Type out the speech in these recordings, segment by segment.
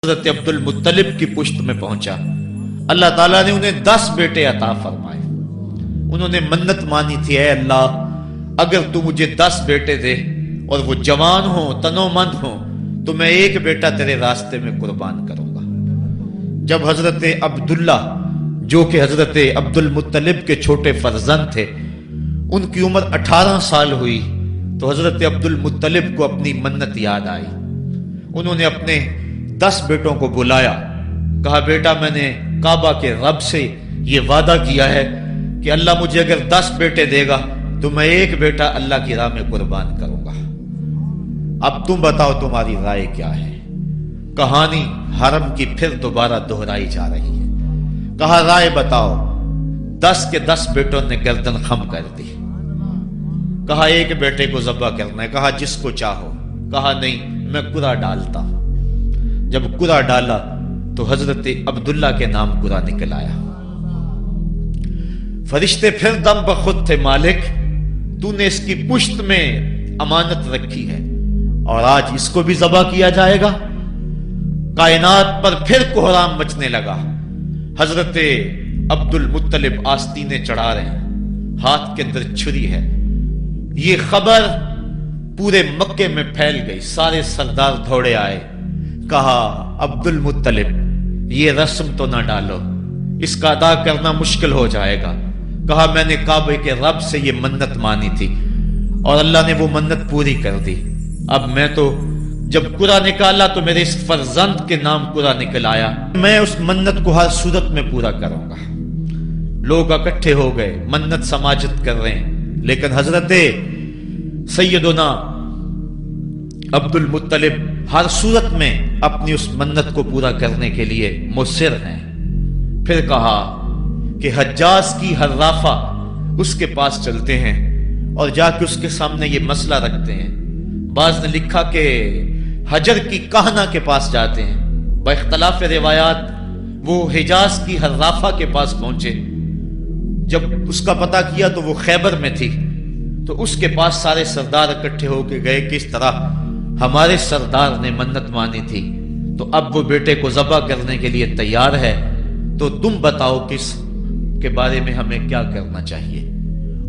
حضرت عبد المطلب کی پشت میں پہنچا۔ اللہ تعالیٰ نے انہیں 10 بیٹے عطا فرمائے۔ انہوں نے منت مانی تھی، اے اللہ اگر تو مجھے 10 بیٹے دے اور وہ جوان ہوں، تنو مند ہوں، تو میں ایک بیٹا تیرے راستے میں قربان کروں گا۔ جب حضرت عبداللہ جو کہ حضرت عبد المطلب کے چھوٹے فرزند تھے، ان کی عمر 18 سال ہوئی تو حضرت عبد المطلب کو اپنی منت یاد آئی۔ انہوں نے اپنے 10 بیٹوں کو بلایا، کہا بیٹا میں نے کعبہ کے رب سے یہ وعدہ کیا ہے کہ اللہ مجھے اگر 10 بیٹے دے گا تو میں ایک بیٹا اللہ کی راہ میں قربان کروں گا۔ اب تم بتاؤ تمہاری رائے کیا ہے؟ کہانی حرم کی پھر دوبارہ دہرائی جا رہی ہے۔ کہا رائے بتاؤ۔ 10 کے 10 بیٹوں نے گردن خم کر دی۔ کہا ایک بیٹے کو ذبح کرنا ہے۔ کہا جس کو چاہو۔ کہا نہیں میں قرعہ ڈالتا ہوں۔ جب قرعہ ڈالا تو حضرت عبداللہ کے نام قرعہ نکل آیا۔ فرشتے پھر دم بخود تھے، مالک تو نے اس کی پشت میں امانت رکھی ہے اور آج اس کو بھی ذبح کیا جائے گا۔ کائنات پر پھر کوہرام مچنے لگا۔ حضرت عبد المطلب آستینے چڑھا رہے ہیں، ہاتھ کے اندر چھری ہے۔ یہ خبر پورے مکے میں پھیل گئی، سارے سردار دوڑے آئے۔ کہا عبد المطلب یہ رسم تو نہ ڈالو، اس کا ادا کرنا مشکل ہو جائے گا۔ کہا میں نے کعبے کے رب سے یہ منت مانی تھی اور اللہ نے وہ منت پوری کر دی۔ اب میں تو جب قرعہ نکالا تو میرے اس فرزند کے نام قرعہ نکل آیا، میں اس منت کو ہر صورت میں پورا کروں گا۔ لوگ اکٹھے ہو گئے، منت سماجت کر رہے ہیں، لیکن حضرت سیدنا عبد المطلب ہر صورت میں اپنی اس منت کو پورا کرنے کے لیے مصر ہیں۔ پھر کہا کہ حجاز کی حرافہ اس کے پاس چلتے ہیں اور جا کے اس کے سامنے یہ مسئلہ رکھتے ہیں۔ بعض نے لکھا کہ حجر کی کہنا کے پاس جاتے ہیں۔ با اختلاف روایات وہ حجاز کی حرافہ کے پاس پہنچے۔ جب اس کا پتہ کیا تو وہ خیبر میں تھی، تو اس کے پاس سارے سردار اکٹھے ہو کے گئے کہ اس طرح ہمارے سردار نے منت مانی تھی تو اب وہ بیٹے کو ذبح کرنے کے لیے تیار ہے، تو تم بتاؤ کس کے بارے میں ہمیں کیا کرنا چاہیے۔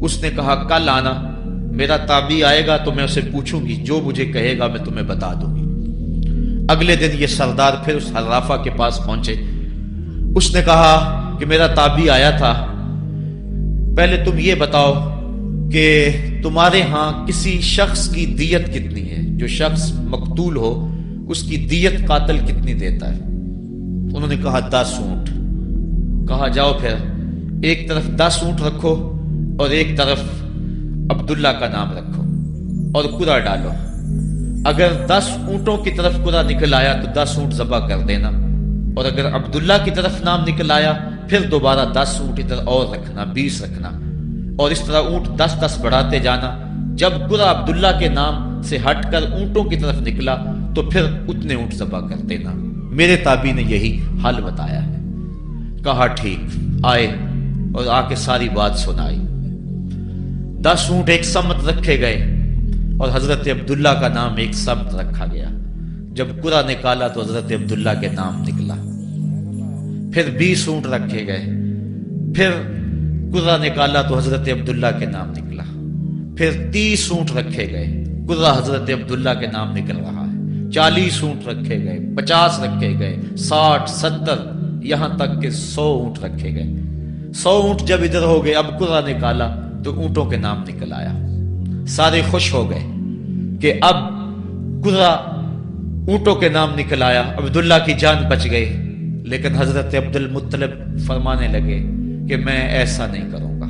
اس نے کہا کل آنا، میرا تابعی آئے گا تو میں اسے پوچھوں گی، جو مجھے کہے گا میں تمہیں بتا دوں گی۔ اگلے دن یہ سردار پھر اس حرافہ کے پاس پہنچے۔ اس نے کہا کہ میرا تابعی آیا تھا، پہلے تم یہ بتاؤ کہ تمہارے ہاں کسی شخص کی دیت کتنی ہے؟ جو شخص مقتول ہو اس کی دیت قاتل کتنی دیتا ہے؟ انہوں نے کہا 10 اونٹ۔ کہا جاؤ پھر ایک طرف 10 اونٹ رکھو اور ایک طرف عبداللہ کا نام رکھو اور قرعہ ڈالو۔ اگر 10 اونٹوں کی طرف قرعہ نکل آیا تو 10 اونٹ ذبح کر دینا، اور اگر عبداللہ کی طرف نام نکل آیا پھر دوبارہ 10 اونٹ ادھر اور رکھنا، 20 رکھنا، اور اس طرح اونٹ 10-10 بڑھاتے جانا۔ جب قرعہ عبداللہ کے نام سے ہٹ کر اونٹوں کی طرف نکلا تو پھر اتنے اونٹ ذبح کر دینا۔ میرے تابعی نے یہی حل بتایا ہے۔ کہا ٹھیک۔ آئے اور آ کے ساری بات سنائی۔ 10 اونٹ ایک سمت رکھے گئے اور حضرت عبداللہ کا نام ایک سمت رکھا گیا۔ جب قرعہ نکالا تو حضرت عبداللہ کے نام نکلا۔ پھر 20 اونٹ رکھے گئے، پھر قرعہ نکالا تو حضرت عبداللہ کے نام نکلا۔ پھر 30 اونٹ رکھے گئے، قرعہ حضرت عبداللہ کے نام نکل رہا ہے۔ 40 اونٹ رکھے گئے، 50 رکھے گئے، 60، 70، یہاں تک کہ 100 اونٹ رکھے گئے۔ 100 اونٹ جب ادھر ہو گئے، اب قرعہ نکالا تو اونٹوں کے نام نکل آیا۔ سارے خوش ہو گئے کہ اب قرعہ اونٹوں کے نام نکل آیا، عبداللہ کی جان بچ گئی۔ لیکن حضرت عبد المطلب فرمانے لگے کہ میں ایسا نہیں کروں گا۔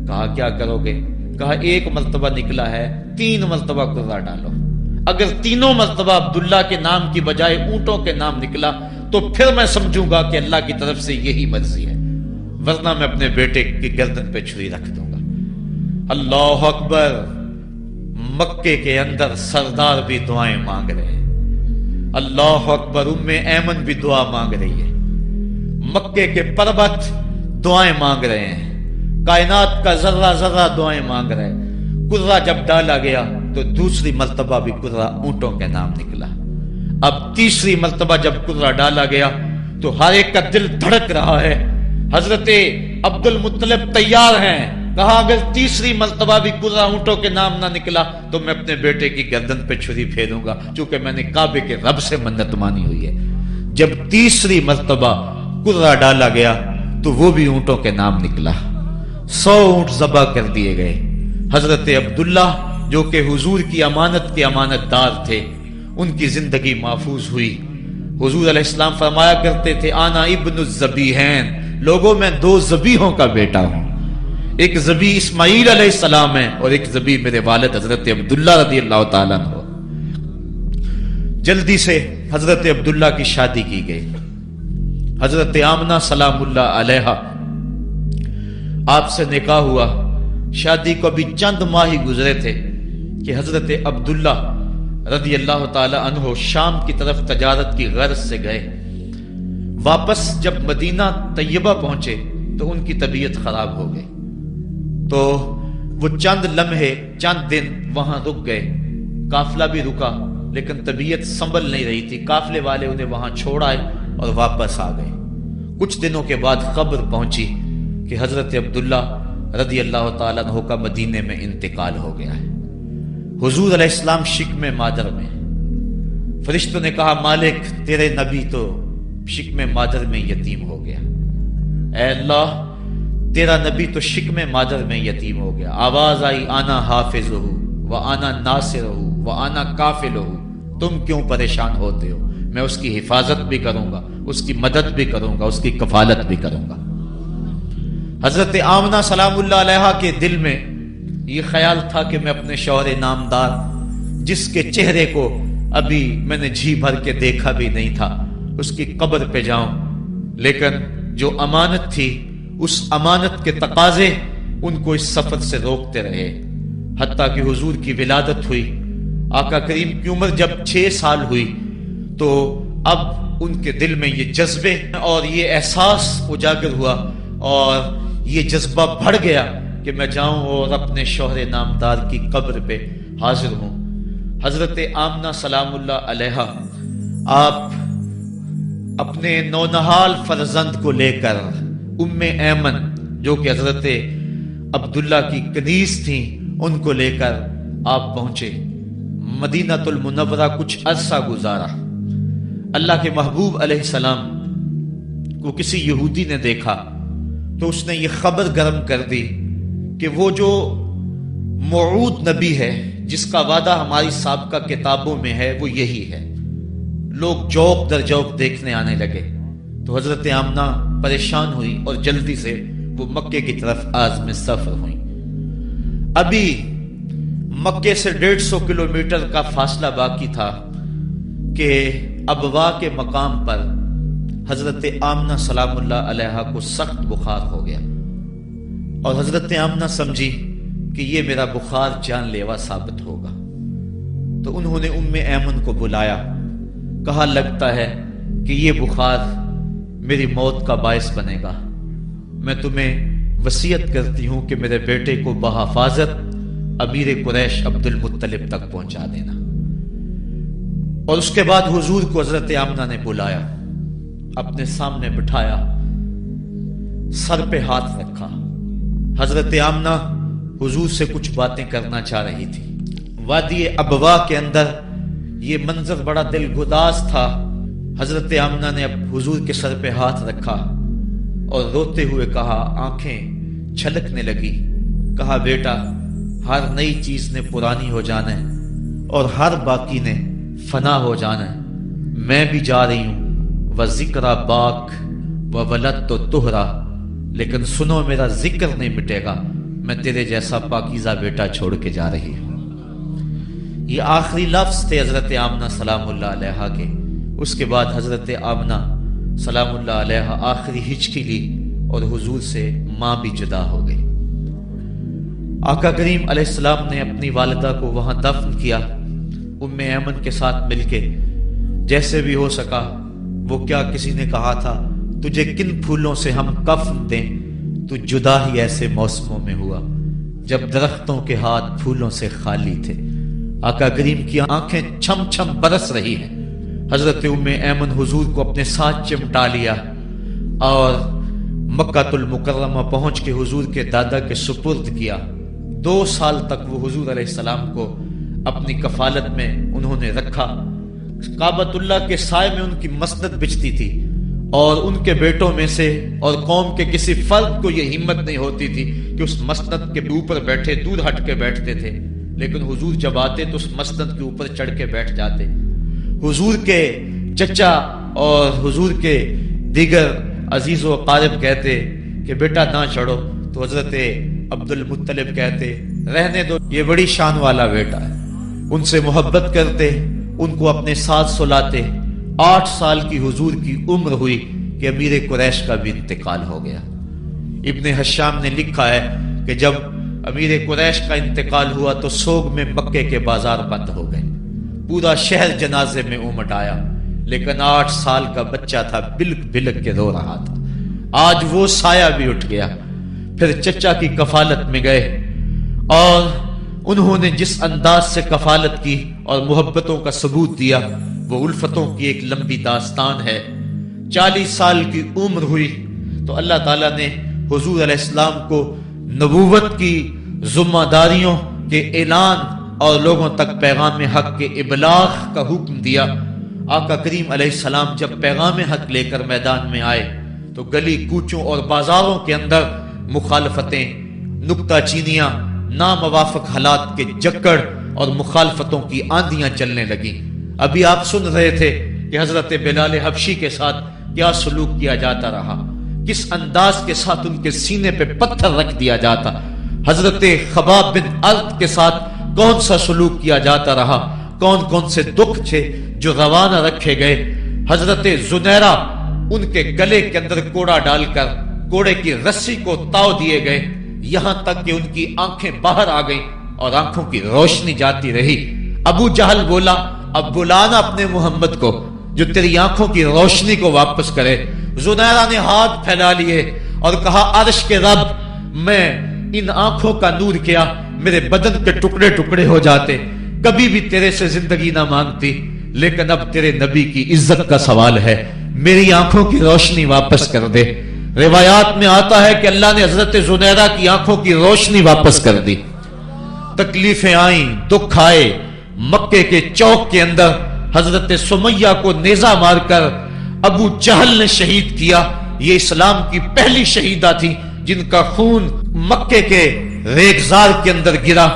کہا کیا کرو گے؟ کہا ایک مرتبہ نکلا ہے، 3 مرتبہ قرعہ ڈالو۔ اگر تینوں مرتبہ عبداللہ کے نام کی بجائے اونٹوں کے نام نکلا تو پھر میں سمجھوں گا کہ اللہ کی طرف سے یہی مرضی ہے، ورنہ میں اپنے بیٹے کی گردن پہ چھری رکھ دوں گا۔ اللہ اکبر! مکے کے اندر سردار بھی دعائیں مانگ رہے ہیں۔ اللہ اکبر! ام ایمن بھی دعا مانگ رہی ہے، مکے کے پربت دعائیں مانگ رہے ہیں، کائنات کا ذرہ ذرہ دعائیں مانگ رہے ہیں۔ قرعہ جب ڈالا گیا تو دوسری مرتبہ بھی قرعہ اونٹوں کے نام نکلا۔ اب تیسری مرتبہ جب قرہ ڈالا گیا تو ہر ایک کا دل دھڑک رہا ہے. حضرت عبد المطلب تیار ہیں. کہا اگر تیسری مرتبہ بھی قرہ اونٹوں کے نام نہ نکلا تو میں اپنے بیٹے کی گردن پہ چھری پھیروں گا، چونکہ میں نے کعبے کے رب سے منت مانی ہوئی ہے. جب تیسری مرتبہ قرہ ڈالا گیا تو وہ بھی اونٹوں کے نام نکلا. 100 اونٹ ذبح کر دیے گئے. حضرت عبداللہ جو کہ حضور کی امانت کے امانت دار تھے، ان کی زندگی محفوظ ہوئی. حضور علیہ السلام فرمایا کرتے تھے آنا ابن الذبیحین، لوگوں میں 2 ذبیحوں کا بیٹا ہوں. ایک ذبیح اسماعیل علیہ السلام ہے اور ایک ذبیح میرے والد حضرت عبداللہ رضی اللہ تعالیٰ عنہ. جلدی سے حضرت عبداللہ کی شادی کی گئی. حضرت آمنہ سلام اللہ علیہا آپ سے نکاح ہوا. شادی کو ابھی چند ماہ ہی گزرے تھے کہ حضرت عبداللہ رضی اللہ تعالی عنہ شام کی طرف تجارت کی غرض سے گئے. واپس جب مدینہ طیبہ پہنچے تو ان کی طبیعت خراب ہو گئی. تو وہ چند لمحے چند دن وہاں رک گئے. قافلہ بھی رکا لیکن طبیعت سنبھل نہیں رہی تھی. قافلے والے انہیں وہاں چھوڑ آئے اور واپس آ گئے. کچھ دنوں کے بعد خبر پہنچی کہ حضرت عبداللہ رضی اللہ تعالیٰ عنہ کا مدینے میں انتقال ہو گیا ہے. حضور علیہ السلام شکم مادر میں. فرشتوں نے کہا مالک تیرے نبی تو شکم مادر میں یتیم ہو گیا. اے اللہ تیرا نبی تو شکم مادر میں یتیم ہو گیا. آواز آئی آنا حافظہ و آنا ناصرہ و آنا کافلہ. تم کیوں پریشان ہوتے ہو؟ میں اس کی حفاظت بھی کروں گا، اس کی مدد بھی کروں گا، اس کی کفالت بھی کروں گا. حضرت آمنہ سلام اللہ علیہا کے دل میں یہ خیال تھا کہ میں اپنے شوہر نامدار جس کے چہرے کو ابھی میں نے جی بھر کے دیکھا بھی نہیں تھا اس کی قبر پہ جاؤں. لیکن جو امانت تھی اس امانت کے تقاضے ان کو اس سفر سے روکتے رہے. حتیٰ کہ حضور کی ولادت ہوئی. آقا کریم کی عمر جب 6 سال ہوئی تو اب ان کے دل میں یہ جذبے اور یہ احساس اجاگر ہوا اور یہ جذبہ بڑھ گیا کہ میں جاؤں اور اپنے شوہر نامدار کی قبر پہ حاضر ہوں. حضرت آمنہ سلام اللہ علیہا آپ اپنے نونہال فرزند کو لے کر ام ایمن جو کہ حضرت عبداللہ کی کنیز تھیں ان کو لے کر آپ پہنچے مدینہ المنورہ. کچھ عرصہ گزارا. اللہ کے محبوب علیہ السلام کو کسی یہودی نے دیکھا تو اس نے یہ خبر گرم کر دی کہ وہ جو موعود نبی ہے جس کا وعدہ ہماری سابقہ کتابوں میں ہے وہ یہی ہے. لوگ جوق در جوق دیکھنے آنے لگے. تو حضرت آمنہ پریشان ہوئی اور جلدی سے وہ مکے کی طرف عازم سفر ہوئی. ابھی مکے سے 150 کلومیٹر کا فاصلہ باقی تھا کہ ابوا کے مقام پر حضرت آمنہ سلام اللہ علیہا کو سخت بخار ہو گیا اور حضرت آمنہ سمجھی کہ یہ میرا بخار جان لیوا ثابت ہوگا. تو انہوں نے ام ایمن کو بلایا. کہا لگتا ہے کہ یہ بخار میری موت کا باعث بنے گا. میں تمہیں وصیت کرتی ہوں کہ میرے بیٹے کو بحفاظت امیر قریش عبد المطلب تک پہنچا دینا. اور اس کے بعد حضور کو حضرت آمنہ نے بلایا، اپنے سامنے بٹھایا، سر پہ ہاتھ رکھا. حضرت آمنہ حضور سے کچھ باتیں کرنا چاہ رہی تھی. وادی ابوا کے اندر یہ منظر بڑا دلگداز تھا. حضرت آمنہ نے اب حضور کے سر پہ ہاتھ رکھا اور روتے ہوئے کہا، آنکھیں چھلکنے لگی. کہا بیٹا ہر نئی چیز نے پرانی ہو جانا ہے اور ہر باقی نے فنا ہو جانا ہے. میں بھی جا رہی ہوں وذکر باک و ولد تو تہرا، لیکن سنو میرا ذکر نہیں مٹے گا. میں تیرے جیسا پاکیزہ بیٹا چھوڑ کے جا رہی ہوں. یہ آخری لفظ تھے حضرت آمنہ سلام اللہ علیہا کے. اس کے بعد حضرت آمنہ سلام اللہ علیہا آخری ہچکی لی اور حضور سے ماں بھی جدا ہو گئی. آقا کریم علیہ السلام نے اپنی والدہ کو وہاں دفن کیا ام ایمن کے ساتھ مل کے جیسے بھی ہو سکا. وہ کیا کسی نے کہا تھا تجھے کن پھولوں سے ہم کفن دیں، تو جدا ہی ایسے موسموں میں ہوا جب درختوں کے ہاتھ پھولوں سے خالی تھے. آقا کریم کی آنکھیں چھم چھم برس رہی ہیں حضرت ام ایمن حضور کو اپنے ساتھ چمٹا لیا اور مکہ المکرمہ پہنچ کے حضور کے دادا کے سپرد کیا۔ 2 سال تک وہ حضور علیہ السلام کو اپنی کفالت میں انہوں نے رکھا۔ کعبۃ اللہ کے سائے میں ان کی مسند بچتی تھی اور ان کے بیٹوں میں سے اور قوم کے کسی فرد کو یہ ہمت نہیں ہوتی تھی کہ اس مسند کے اوپر بیٹھے، دور ہٹ کے بیٹھتے تھے، لیکن حضور جب آتے تو اس مسند کے اوپر چڑھ کے بیٹھ جاتے۔ حضور کے چچا اور حضور کے دیگر عزیز و اقارب کہتے کہ بیٹا نہ چڑھو، تو حضرت عبد المطلب کہتے رہنے دو، یہ بڑی شان والا بیٹا ہے۔ ان سے محبت کرتے، ان کو اپنے ساتھ سلاتے۔ 8 سال کی حضور کی عمر ہوئی کہ امیر قریش کا بھی انتقال ہو گیا۔ ابن حشام نے لکھا ہے کہ جب امیر قریش کا انتقال ہوا تو سوگ میں مکے کے بازار بند ہو گئے، پورا شہر جنازے میں امٹ آیا، لیکن 8 سال کا بچہ تھا، بلک بلک کے رو رہا تھا۔ آج وہ سایہ بھی اٹھ گیا۔ پھر چچا کی کفالت میں گئے اور انہوں نے جس انداز سے کفالت کی اور محبتوں کا ثبوت دیا وہ الفتوں کی ایک لمبی داستان ہے۔ 40 سال کی عمر ہوئی تو اللہ تعالیٰ نے حضور علیہ السلام کو نبوت کی ذمہ داریوں کے اعلان اور لوگوں تک پیغام حق کے ابلاغ کا حکم دیا۔ آقا کریم علیہ السلام جب پیغام حق لے کر میدان میں آئے تو گلی کوچوں اور بازاروں کے اندر مخالفتیں، نکتہ چینیاں، ناموافق حالات کے جکڑ اور مخالفتوں کی آندیاں چلنے لگیں۔ ابھی آپ سن رہے تھے کہ حضرت بلال حبشی کے ساتھ کیا سلوک کیا جاتا رہا، کس انداز کے ساتھ ان کے سینے پہ پتھر رکھ دیا جاتا۔ حضرت خباب بن ارد کے ساتھ کون سا سلوک کیا جاتا رہا، کون کون سے دکھ تھے جو روانہ رکھے گئے۔ حضرت زنیرہ ان کے گلے کے اندر کوڑا ڈال کر کوڑے کی رسی کو تاؤ دیے گئے، یہاں تک کہ ان کی آنکھیں باہر آ گئیں اور آنکھوں کی روشنی جاتی رہی۔ ابو جہل بولا اب بلانا اپنے محمد کو جو تیری آنکھوں کی روشنی کو واپس کرے۔ زنیرہ نے ہاتھ پھیلا لیے اور کہا عرش کے رب، میں ان آنکھوں کا نور کیا میرے بدن کے ٹکڑے ٹکڑے ہو جاتے، کبھی بھی تیرے سے زندگی نہ مانگتی، لیکن اب تیرے نبی کی عزت کا سوال ہے، میری آنکھوں کی روشنی واپس کر دے۔ روایات میں آتا ہے کہ اللہ نے حضرت زنیرہ کی آنکھوں کی روشنی واپس کر دی۔ تکلیفیں آئیں، دکھ آئے۔ مکے کے چوک کے اندر حضرت سمیہ کو نیزہ مار کر ابو جہل نے شہید کیا۔ یہ اسلام کی پہلی شہیدہ تھی جن کا خون مکے کے ریگزار کے اندر گرا۔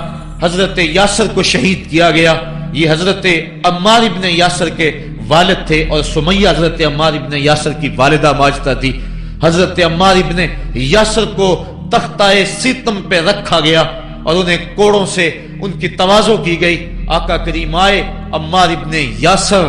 حضرت یاسر کو شہید کیا گیا۔ یہ حضرت عمار ابن یاسر کے والد تھے اور سمیہ حضرت عمار ابن یاسر کی والدہ ماجدہ تھی۔ حضرت عمار ابن یاسر کو تختہ سیتم پہ رکھا گیا اور انہیں کوڑوں سے ان کی تواضع کی گئی۔ آقا کریم آئے، عمار ابن یاسر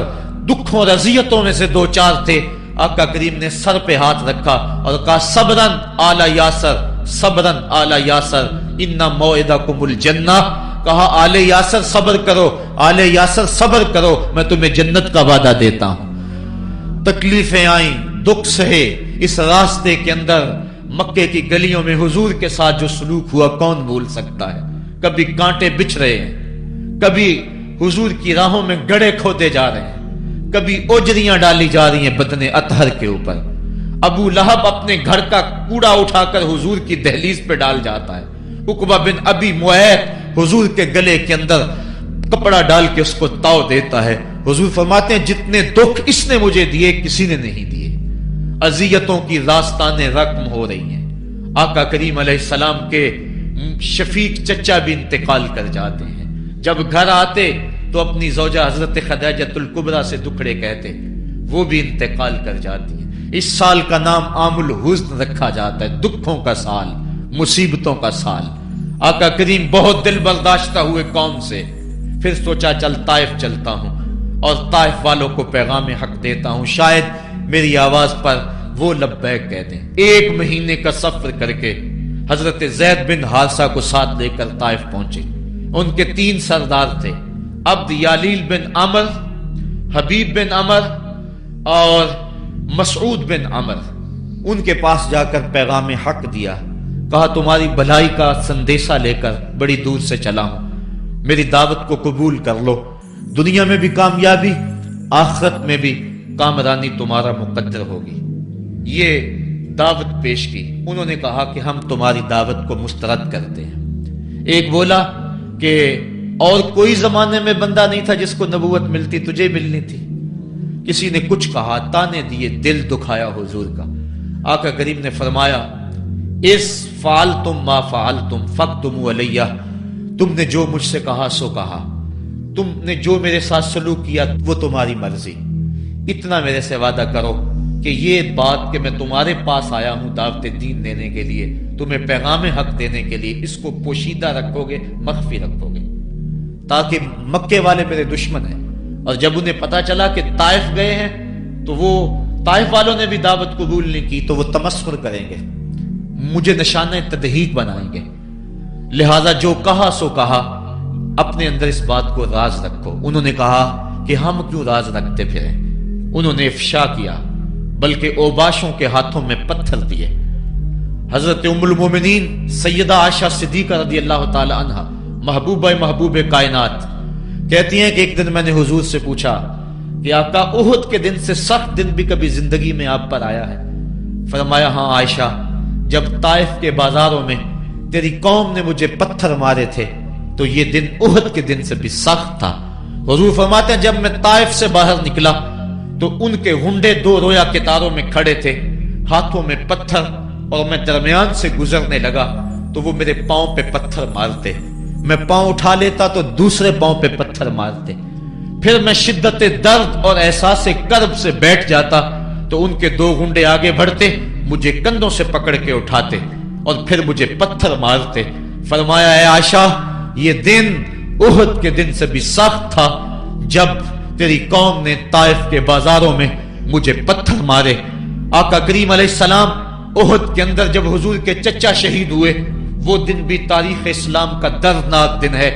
دکھوں اور اذیتوں میں سے 2-4 تھے۔ آقا کریم نے سر پہ ہاتھ رکھا اور کہا صبرن آل یاسر، صبرن آل یاسر ان موعدکم الجنہ۔ کہا آل یاسر صبر کرو، آل یاسر صبر کرو، میں تمہیں جنت کا وعدہ دیتا ہوں۔ تکلیفیں آئیں، دکھ سہے۔ اس راستے کے اندر مکے کی گلیوں میں حضور کے ساتھ جو سلوک ہوا کون بھول سکتا ہے۔ کبھی کانٹے بچھ رہے ہیں، کبھی حضور کی راہوں میں گڑھے کھودے جا رہے ہیں، کبھی اوجریاں ڈالی جا رہی ہیں بدن اطہر کے اوپر۔ ابو لہب اپنے گھر کا کوڑا اٹھا کر حضور کی دہلیز پہ ڈال جاتا ہے۔ عقبہ بن ابی معیط حضور کے گلے کے اندر کپڑا ڈال کے اس کو تاؤ دیتا ہے۔ حضور فرماتے ہیں جتنے دکھ اس نے مجھے دیے کسی نے نہیں دیے۔ اذیتوں کی داستانیں رقم ہو رہی ہیں۔ آقا کریم علیہ السلام کے شفیق چچا بھی انتقال کر جاتے ہیں۔ جب گھر آتے تو اپنی زوجہ حضرت خدیجۃ الکبریٰ سے دکھڑے کہتے، وہ بھی انتقال کر جاتی ہیں۔ اس سال کا نام عام الحزن رکھا جاتا ہے، دکھوں کا سال، مصیبتوں کا سال۔ آقا کریم بہت دل برداشتہ ہوئے قوم سے، پھر سوچا چل طائف چلتا ہوں اور طائف والوں کو پیغام حق دیتا ہوں، شاید میری آواز پر وہ لبیک کہہ دیں۔ 1 مہینے کا سفر کر کے حضرت زید بن حارثہ کو ساتھ لے کر طائف پہنچے۔ ان کے 3 سردار تھے، عبد یالیل بن عمر، حبیب بن عمر اور مسعود بن عمر۔ ان کے پاس جا کر پیغام حق دیا، کہا تمہاری بھلائی کا سندیشہ لے کر بڑی دور سے چلا ہوں، میری دعوت کو قبول کر لو، دنیا میں بھی کامیابی آخرت میں بھی کامرانی تمہارا مقدر ہوگی۔ یہ دعوت پیش کی، انہوں نے کہا کہ ہم تمہاری دعوت کو مسترد کرتے ہیں۔ ایک بولا کہ اور کوئی زمانے میں بندہ نہیں تھا جس کو نبوت ملتی، تجھے ملنی تھی۔ کسی نے کچھ کہا، تانے دیے، دل دکھایا حضور کا۔ آقا کریم نے فرمایا اس فعلتم ما فعلتم فاکتموا علیہ، تم نے جو مجھ سے کہا سو کہا، تم نے جو میرے ساتھ سلوک کیا وہ تمہاری مرضی، اتنا میرے سے وعدہ کرو کہ یہ بات کہ میں تمہارے پاس آیا ہوں دعوت دین دینے کے لیے، تمہیں پیغام حق دینے کے لیے، اس کو پوشیدہ رکھو گے، مخفی رکھو گے، تاکہ مکے والے میرے دشمن ہیں، اور جب انہیں پتا چلا کہ طائف گئے ہیں تو وہ طائف والوں نے بھی دعوت قبول نہیں کی تو وہ تمسخر کریں گے، مجھے نشانہ تدہیق بنائیں گے، لہذا جو کہا سو کہا، اپنے اندر اس بات کو راز رکھو۔ انہوں نے کہا کہ ہم کیوں راز رکھتے پھریں؟ انہوں نے افشا کیا، بلکہ اوباشوں کے ہاتھوں میں پتھر دیے۔ حضرت ام المومنین سیدہ عائشہ صدیقہ رضی اللہ تعالی عنہ، محبوب کائنات، کہتی ہیں کہ ایک دن میں نے حضور سے پوچھا کہ آقا احد کے دن سے سخت دن بھی کبھی زندگی میں آپ پر آیا ہے؟ فرمایا ہاں عائشہ، جب طائف کے بازاروں میں تیری قوم نے مجھے پتھر مارے تھے تو یہ دن احد کے دن سے بھی سخت تھا۔ حضور فرماتے ہیں جب میں طائف سے باہر نکلا تو ان کے ہنڈے دو رویا کتاروں میں کھڑے تھے، ہاتھوں میں پتھر، اور میں درمیان سے گزرنے لگا تو وہ میرے پاؤں پہ پتھر مارتے، میں پاؤں اٹھا لیتا تو دوسرے پاؤں پہ پتھر مارتے، پھر میں شدت درد اور احساس کرب سے بیٹھ جاتا تو ان کے دو گنڈے آگے بڑھتے، مجھے کندھوں سے پکڑ کے اٹھاتے اور پھر مجھے پتھر مارتے۔ فرمایا اے عائشہ، یہ دن احد کے دن سے بھی سخت تھا جب تیری قوم نے طائف کے بازاروں میں مجھے پتھر مارے۔ آقا کریم علیہ السلام احد کے اندر جب حضور کے چچا شہید ہوئے، وہ دن بھی تاریخ اسلام کا دردناک دن ہے۔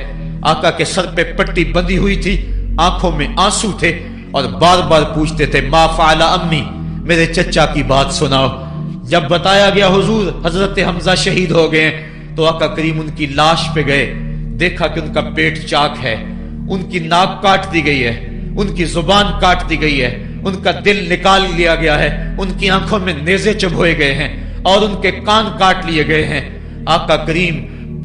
آقا کے سر پہ پٹی بندھی ہوئی تھی، آنکھوں میں آنسو تھے، اور بار بار پوچھتے تھے ما فعل امی، میرے چچا کی بات سناؤ۔ جب بتایا گیا حضور حضرت حمزہ شہید ہو گئے ہیں تو آقا کریم ان کی لاش پہ گئے، دیکھا کہ ان کا پیٹ چاک ہے، ان کی ناک کاٹ دی گئی ہے، ان کی زبان کاٹ دی گئی ہے، ان کا دل نکال لیا گیا ہے، ان کی آنکھوں میں نیزے چبھوئے گئے ہیں اور ان کے کان کاٹ لیے گئے ہیں۔ آقا کریم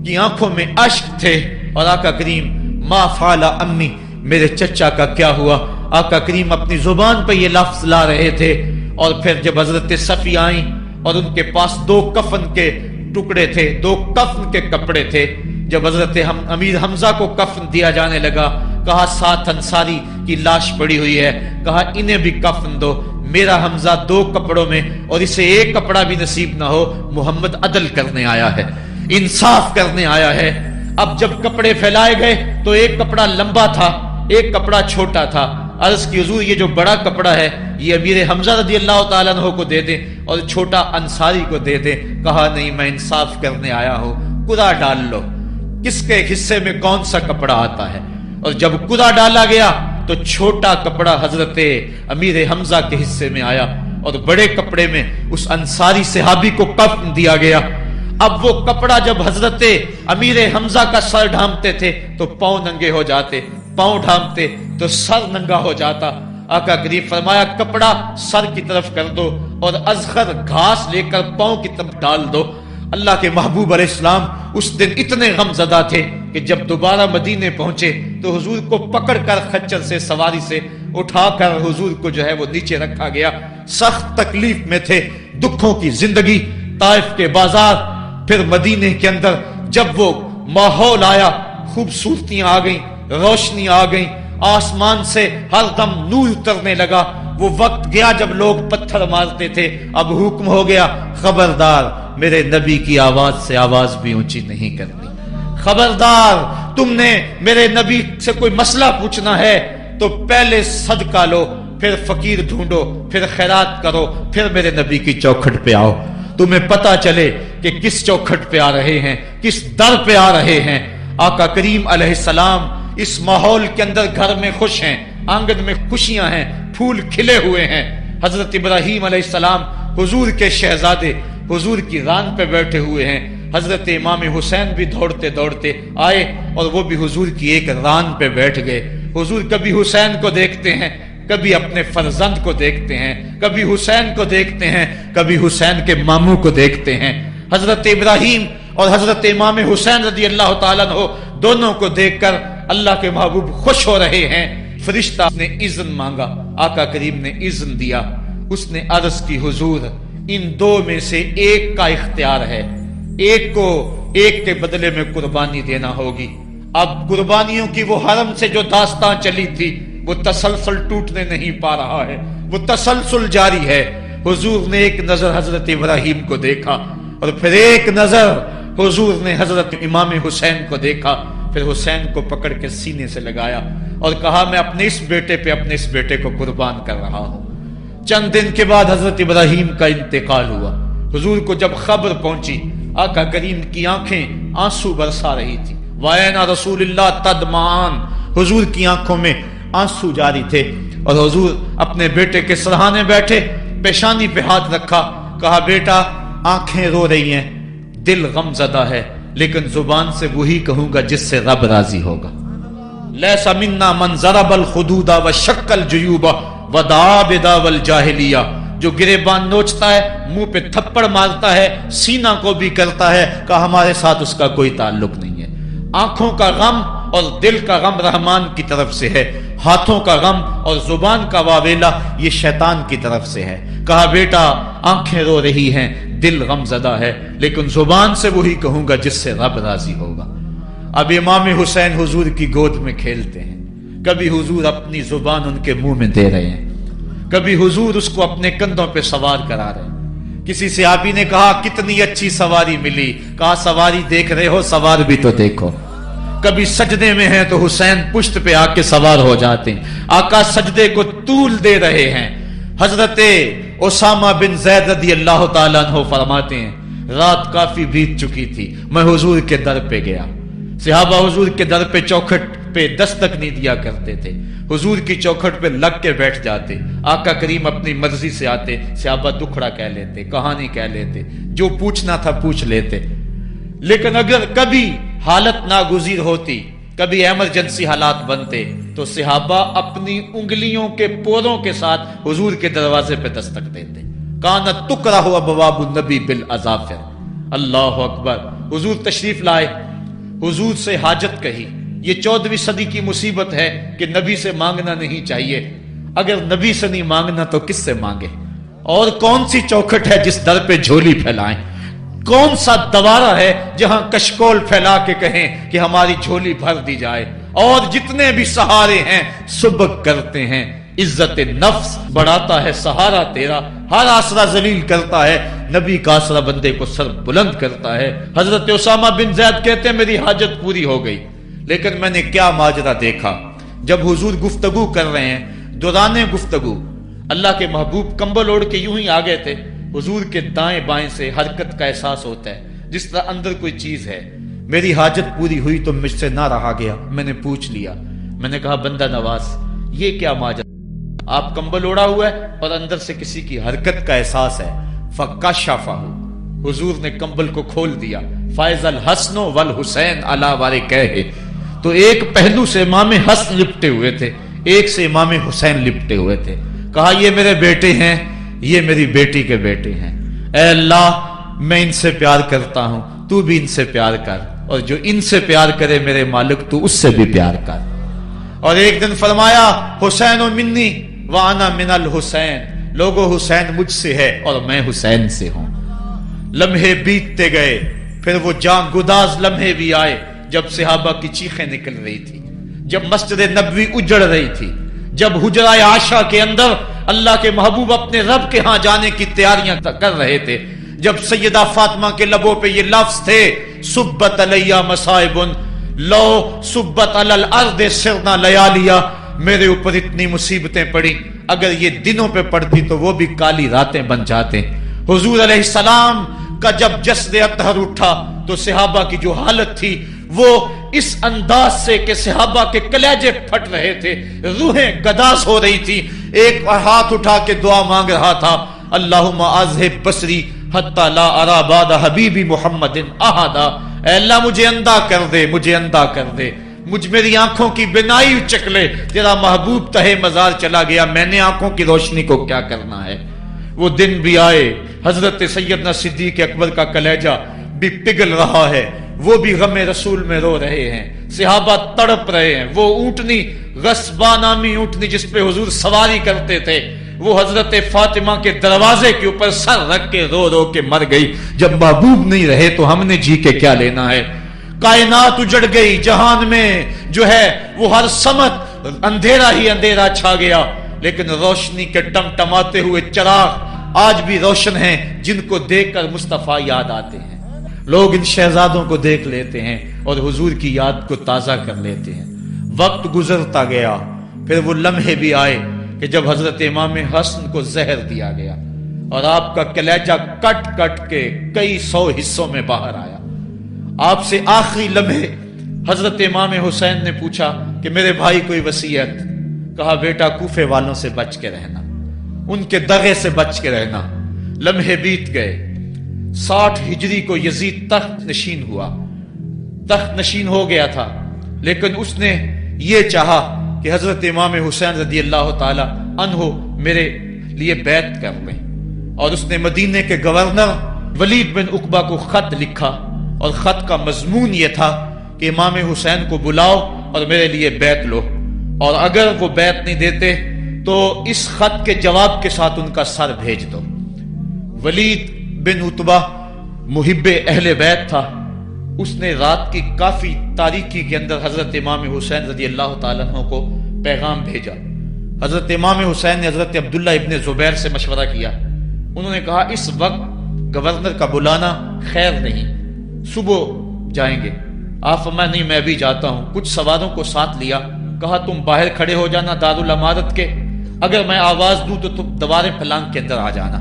کی آنکھوں میں اشک تھے، اور آقا کریم ما فعل امی، میرے چچا کا کیا ہوا؟ آقا کریم اپنی زبان پہ یہ لفظ لا رہے تھے، اور پھر جب حضرت صفیہ آئیں اور ان کے پاس دو کفن کے ٹکڑے تھے، دو کفن کے کپڑے تھے، جب حضرت امیر حمزہ کو کفن دیا جانے لگا، کہا 7 انصاری کی لاش پڑی ہوئی ہے، کہا انہیں بھی کفن دو، میرا حمزہ 2 کپڑوں میں اور اسے 1 کپڑا بھی نصیب نہ ہو، محمد عدل کرنے آیا ہے، انصاف کرنے آیا ہے۔ اب جب کپڑے پھیلائے گئے تو 1 کپڑا لمبا تھا، 1 کپڑا چھوٹا تھا۔ عرض کی حضور یہ جو بڑا کپڑا ہے یہ امیر حمزہ رضی اللہ تعالیٰ عنہ کو دے دیں اور چھوٹا انصاری کو دے دیں۔ کہا نہیں، میں انصاف کرنے آیا ہوں، قرعہ ڈال لو کس کے حصے میں کون سا کپڑا آتا ہے۔ اور جب قرعہ ڈالا گیا تو چھوٹا کپڑا حضرت امیر حمزہ کے حصے میں آیا اور بڑے کپڑے میں اس انصاری صحابی کو کفن دیا گیا۔ اب وہ کپڑا جب حضرت امیر حمزہ کا سر ڈھانپتے تھے تو پاؤں ننگے ہو جاتے، پاؤں ڈھانپتے تو سر ننگا ہو جاتا۔ آقا کریم فرمایا کپڑا سر کی طرف کر دو اور ازخر گھاس لے کر پاؤں کی طرف ڈال دو۔ اللہ کے محبوب علیہ السلام اس دن اتنے غم زدہ تھے کہ جب دوبارہ مدینے پہنچے تو حضور کو پکڑ کر خچر سے سواری سے اٹھا کر حضور کو جو ہے وہ نیچے رکھا گیا۔ سخت تکلیف میں تھے، دکھوں کی زندگی، طائف کے بازار، پھر مدینے کے اندر جب وہ ماحول آیا، خوبصورتیاں آ گئیں، روشنی آ گئیں، آسمان سے ہر دم نور اترنے لگا۔ وہ وقت گیا جب لوگ پتھر مارتے تھے، اب حکم ہو گیا خبردار میرے نبی کی آواز سے آواز بھی اونچی نہیں کرنی، خبردار تم نے میرے نبی سے کوئی مسئلہ پوچھنا ہے تو پہلے صدقہ لو، پھر فقیر ڈھونڈو، پھر خیرات کرو، پھر میرے نبی کی چوکھٹ پہ آؤ، تمہیں پتا چلے کہ کس چوکھٹ پہ آ رہے ہیں، کس در پہ آ رہے ہیں۔ آقا کریم علیہ السلام اس ماحول کے اندر گھر میں خوش ہیں، آنگن میں خوشیاں ہیں، پھول کھلے ہوئے ہیں۔ حضرت ابراہیم علیہ السلام حضور کے شہزادے حضور کی ران پہ بیٹھے ہوئے ہیں، حضرت امام حسین بھی دوڑتے دوڑتے آئے اور وہ بھی حضور کی ایک ران پہ بیٹھ گئے۔ حضور کبھی حسین کو دیکھتے ہیں، کبھی اپنے فرزند کو دیکھتے ہیں، کبھی حسین کو دیکھتے ہیں، کبھی حسین کے ماموں کو دیکھتے ہیں۔ حضرت ابراہیم اور حضرت امام حسین رضی اللہ تعالیٰ عنہ دونوں کو دیکھ کر اللہ کے محبوب خوش ہو رہے ہیں۔ فرشتہ نے اذن مانگا، آقا کریم نے اذن دیا۔ اس نے عرض کی حضور ان دو میں سے ایک کا اختیار ہے، ایک کو ایک کے بدلے میں قربانی دینا ہوگی۔ اب قربانیوں کی وہ حرم سے جو داستان چلی تھی وہ تسلسل ٹوٹنے نہیں پا رہا ہے، وہ تسلسل جاری ہے۔ حضور نے ایک نظر حضرت ابراہیم کو دیکھا اور پھر ایک نظر حضور نے حضرت امام حسین کو دیکھا، پھر حسین کو پکڑ کے سینے سے لگایا اور کہا میں اپنے اس بیٹے پہ اپنے اس بیٹے کو قربان کر رہا ہوں۔ چند دن کے بعد حضرت ابراہیم کا انتقال ہوا۔ حضور کو جب خبر پہنچی، آقا کریم کی آنکھیں آنسو برسا رہی تھی۔ وَأَيْنَ رسول اللہ تدمعان، حضور کی آنکھوں میں آنسو جاری تھے اور حضور اپنے بیٹے کے سرہانے بیٹھے، پیشانی پہ ہاتھ رکھا، کہا بیٹا آنکھیں رو رہی ہیں، دل غم زدہ ہے، لیکن زبان سے وہی کہوں گا جس سے رب راضی ہوگا۔ لیس منا من ضرب الخدود وشق الجیوب ودعا بدعوی الجاہلیہ، جو گریبان نوچتا ہے، منہ پہ تھپڑ مارتا ہے، سینہ کو بھی کرتا ہے، کہ ہمارے ساتھ اس کا کوئی تعلق نہیں ہے۔ آنکھوں کا غم اور دل کا غم رحمان کی طرف سے ہے، ہاتھوں کا غم اور زبان کا واویلا یہ شیطان کی طرف سے ہے۔ کہا بیٹا آنکھیں رو رہی ہیں، دل غم زدہ ہے، لیکن زبان سے وہی کہوں گا جس سے رب راضی ہوگا۔ اب امام حسین حضور کی گود میں کھیلتے ہیں، کبھی حضور اپنی زبان ان کے منہ میں دے رہے ہیں، کبھی حضور اس کو اپنے کندھوں پہ سوار کرا رہے ہیں۔ کسی صحابی نے کہا کتنی اچھی سواری ملی، کہا سواری دیکھ رہے ہو سوار بھی تو دیکھو۔ کبھی سجدے میں ہیں تو حسین پشت پہ آ کے سوار ہو جاتے ہیں، آقا سجدے کو طول دے رہے ہیں۔ حضرت اسامہ بن زید رضی اللہ تعالیٰ عنہ فرماتے ہیں رات کافی بیت چکی تھی، میں حضور کے در پہ گیا۔ صحابہ حضور کے در پہ چوکھٹ پہ دستک نہیں دیا کرتے تھے، حضور کی چوکھٹ پہ لگ کے بیٹھ جاتے، آقا کریم اپنی مرضی سے آتے، صحابہ دکھڑا کہہ لیتے، کہانی کہہ لیتے، جو پوچھنا تھا پوچھ لیتے۔ لیکن اگر کبھی حالت ناگزیر ہوتی، کبھی ایمرجنسی حالات بنتے، تو صحابہ اپنی انگلیوں کے پوروں کے ساتھ حضور کے دروازے پہ دستک دیتے۔ کانت تکرہ ابواب النبی بالاظافر، اللہ اکبر۔ حضور تشریف لائے، حضور سے حاجت کہی۔ یہ 14ویں صدی کی مصیبت ہے کہ نبی سے مانگنا نہیں چاہیے، اگر نبی سے نہیں مانگنا تو کس سے مانگے؟ اور کون سی چوکھٹ ہے جس در پہ جھولی پھیلائیں؟ کون سا دوارہ ہے جہاں کشکول پھیلا کے کہیں کہ ہماری جھولی بھر دی جائے؟ اور جتنے بھی سہارے ہیں سبک کرتے ہیں، عزت نفس بڑھاتا ہے سہارا تیرا، ہر آسرا ذلیل کرتا ہے، نبی کا آسرا بندے کو سر بلند کرتا ہے۔ حضرت اسامہ بن زید کہتے ہیں میری حاجت پوری ہو گئی، لیکن میں نے کیا ماجرا دیکھا۔ جب حضور گفتگو کر رہے ہیں، دوران گفتگو اللہ کے محبوب کمبل اوڑھ کے یوں ہی آ گئے تھے، حضور کے دائیں بائیں سے حرکت کا احساس ہوتا ہے، جس طرح اندر کوئی چیز ہے۔ میری حاجت پوری ہوئی تو مجھ سے نہ رہا گیا، میں نے پوچھ لیا، میں نے کہا بندہ نواز یہ کیا ماجرا؟ آپ کمبل اوڑھا ہوا ہے اور اندر سے کسی کی حرکت کا احساس ہے۔ فکشفہ، حضور نے کمبل کو کھول دیا۔ فائز الحسن والحسین علی وارکیہ، تو ایک پہلو سے امام حسن لپٹے ہوئے تھے، ایک سے امام حسین لپٹے ہوئے تھے۔ کہا یہ میرے بیٹے ہیں، یہ میری بیٹی کے بیٹے ہیں، اے اللہ میں ان سے پیار کرتا ہوں، تو بھی ان سے پیار کر، اور جو ان سے پیار کرے میرے مالک تو اس سے بھی پیار کر۔ اور ایک دن فرمایا حسین منی وانا من الحسین، لوگو حسین مجھ سے ہے اور میں حسین سے ہوں۔ لمحے بیتتے گئے، پھر وہ جاں گداز لمحے بھی آئے جب صحابہ کی چیخیں نکل رہی تھی، جب مسجد نبوی اجڑ رہی تھی، جب حجرہ عائشہ کے اندر اللہ کے محبوب اپنے رب کے ہاں جانے کی تیاریاں کر رہے تھے، جب سیدہ فاطمہ کے لبوں پہ یہ لفظ تھے سبت علیہ مصائب لو سبت علی الارض سرنا لیالیا، میرے اوپر اتنی مصیبتیں پڑی، اگر یہ دنوں پہ پڑتی تو وہ بھی کالی راتیں بن جاتے۔ حضور علیہ السلام کا جب جسد اطہر اٹھا تو صحابہ کی جو حالت تھی وہ اس انداز سے کہ صحابہ کے کلیجے پھٹ رہے تھے، روحیں گداس ہو رہی تھی۔ ایک ہاتھ اٹھا کے دعا مانگ رہا تھا، اللہم اذہب بصری حتی لا ارا بعد حبیبی محمد احدا، اے اللہ مجھے اندھا کر دے، مجھے اندھا کر دے، مجھ میری آنکھوں کی بینائی اچک لے، تیرا محبوب تہے مزار چلا گیا، میں نے آنکھوں کی روشنی کو کیا کرنا ہے۔ وہ دن بھی آئے، حضرت سیدنا صدیق اکبر کا کلیجہ بھی پگھل رہا ہے، وہ بھی غم رسول میں رو رہے ہیں، صحابہ تڑپ رہے ہیں۔ وہ اونٹنی، غصبہ نامی اونٹنی جس پہ حضور سواری کرتے تھے، وہ حضرت فاطمہ کے دروازے کے اوپر سر رکھ کے رو رو کے مر گئی۔ جب محبوب نہیں رہے تو ہم نے جی کے کیا لینا ہے۔ کائنات اجڑ گئی، جہان میں جو ہے وہ ہر سمت اندھیرا ہی اندھیرا چھا گیا، لیکن روشنی کے ٹمٹماتے ہوئے چراغ آج بھی روشن ہیں، جن کو دیکھ کر مصطفیٰ یاد آتے ہیں۔ لوگ ان شہزادوں کو دیکھ لیتے ہیں اور حضور کی یاد کو تازہ کر لیتے ہیں۔ وقت گزرتا گیا، پھر وہ لمحے بھی آئے کہ جب حضرت امام حسن کو زہر دیا گیا اور آپ کا کلیجہ کٹ کٹ کے کئی سو حصوں میں باہر آیا۔ آپ سے آخری لمحے حضرت امام حسین نے پوچھا کہ میرے بھائی کوئی وصیت؟ کہا بیٹا کوفے والوں سے بچ کے رہنا، ان کے دغے سے بچ کے رہنا۔ لمحے بیت گئے، 60 ہجری کو یزید تخت نشین ہوا، تخت نشین ہو گیا تھا، لیکن اس نے یہ چاہا کہ حضرت امام حسین رضی اللہ تعالی عنہ میرے لیے بیعت کر لیں، اور اس نے مدینے کے گورنر ولید بن عقبہ کو خط لکھا، اور خط کا مضمون یہ تھا کہ امام حسین کو بلاؤ اور میرے لیے بیعت لو، اور اگر وہ بیعت نہیں دیتے تو اس خط کے جواب کے ساتھ ان کا سر بھیج دو۔ ولید بن عتبہ محب اہل بیت تھا، اس نے رات کی کافی تاریکی کے اندر حضرت امام حسین رضی اللہ تعالیٰ عنہ کو پیغام بھیجا۔ حضرت امام حسین نے حضرت عبداللہ ابن زبیر سے مشورہ کیا، انہوں نے کہا اس وقت گورنر کا بلانا خیر نہیں، صبح جائیں گے۔ آپ فرمایا نہیں میں بھی جاتا ہوں۔ کچھ سواروں کو ساتھ لیا، کہا تم باہر کھڑے ہو جانا دارالامارت کے، اگر میں آواز دوں تو تم دوارے پلانگ کے اندر آ جانا۔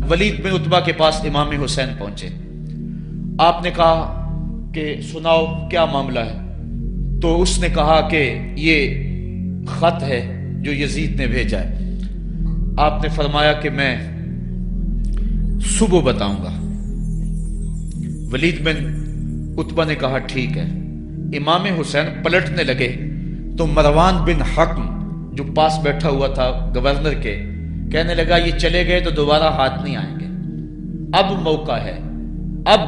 ولید بن عتبہ کے پاس امام حسین پہنچے، آپ نے کہا کہ سناؤ کیا معاملہ ہے؟ تو اس نے کہا کہ یہ خط ہے جو یزید نے بھیجا ہے۔ آپ نے فرمایا کہ میں صبح بتاؤں گا۔ ولید بن عتبہ نے کہا ٹھیک ہے۔ امام حسین پلٹنے لگے تو مروان بن حکم جو پاس بیٹھا ہوا تھا گورنر کے، کہنے لگا یہ چلے گئے تو دوبارہ ہاتھ نہیں آئیں گے، اب موقع ہے، اب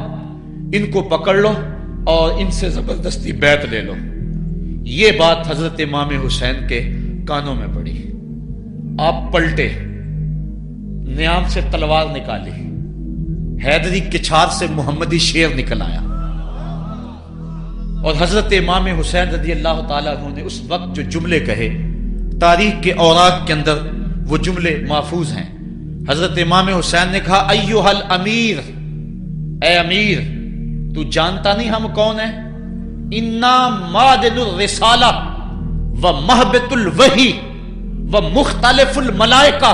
ان کو پکڑ لو اور ان سے زبردستی بیعت لے لو۔ یہ بات حضرت امام حسین کے کانوں میں پڑی، آپ پلٹے، نیام سے تلوار نکالی، حیدری کچھار سے محمدی شیر نکل آیا، اور حضرت امام حسین رضی اللہ تعالیٰ عنہ نے اس وقت جو جملے کہے، تاریخ کے اوراق کے اندر وہ جملے محفوظ ہیں۔ حضرت امام حسین نے کہا ایھا الامیر، اے امیر تو جانتا نہیں ہم کون ہیں؟ انا معدن الرسالہ و مہبط الوحی و مختلف الملائکہ،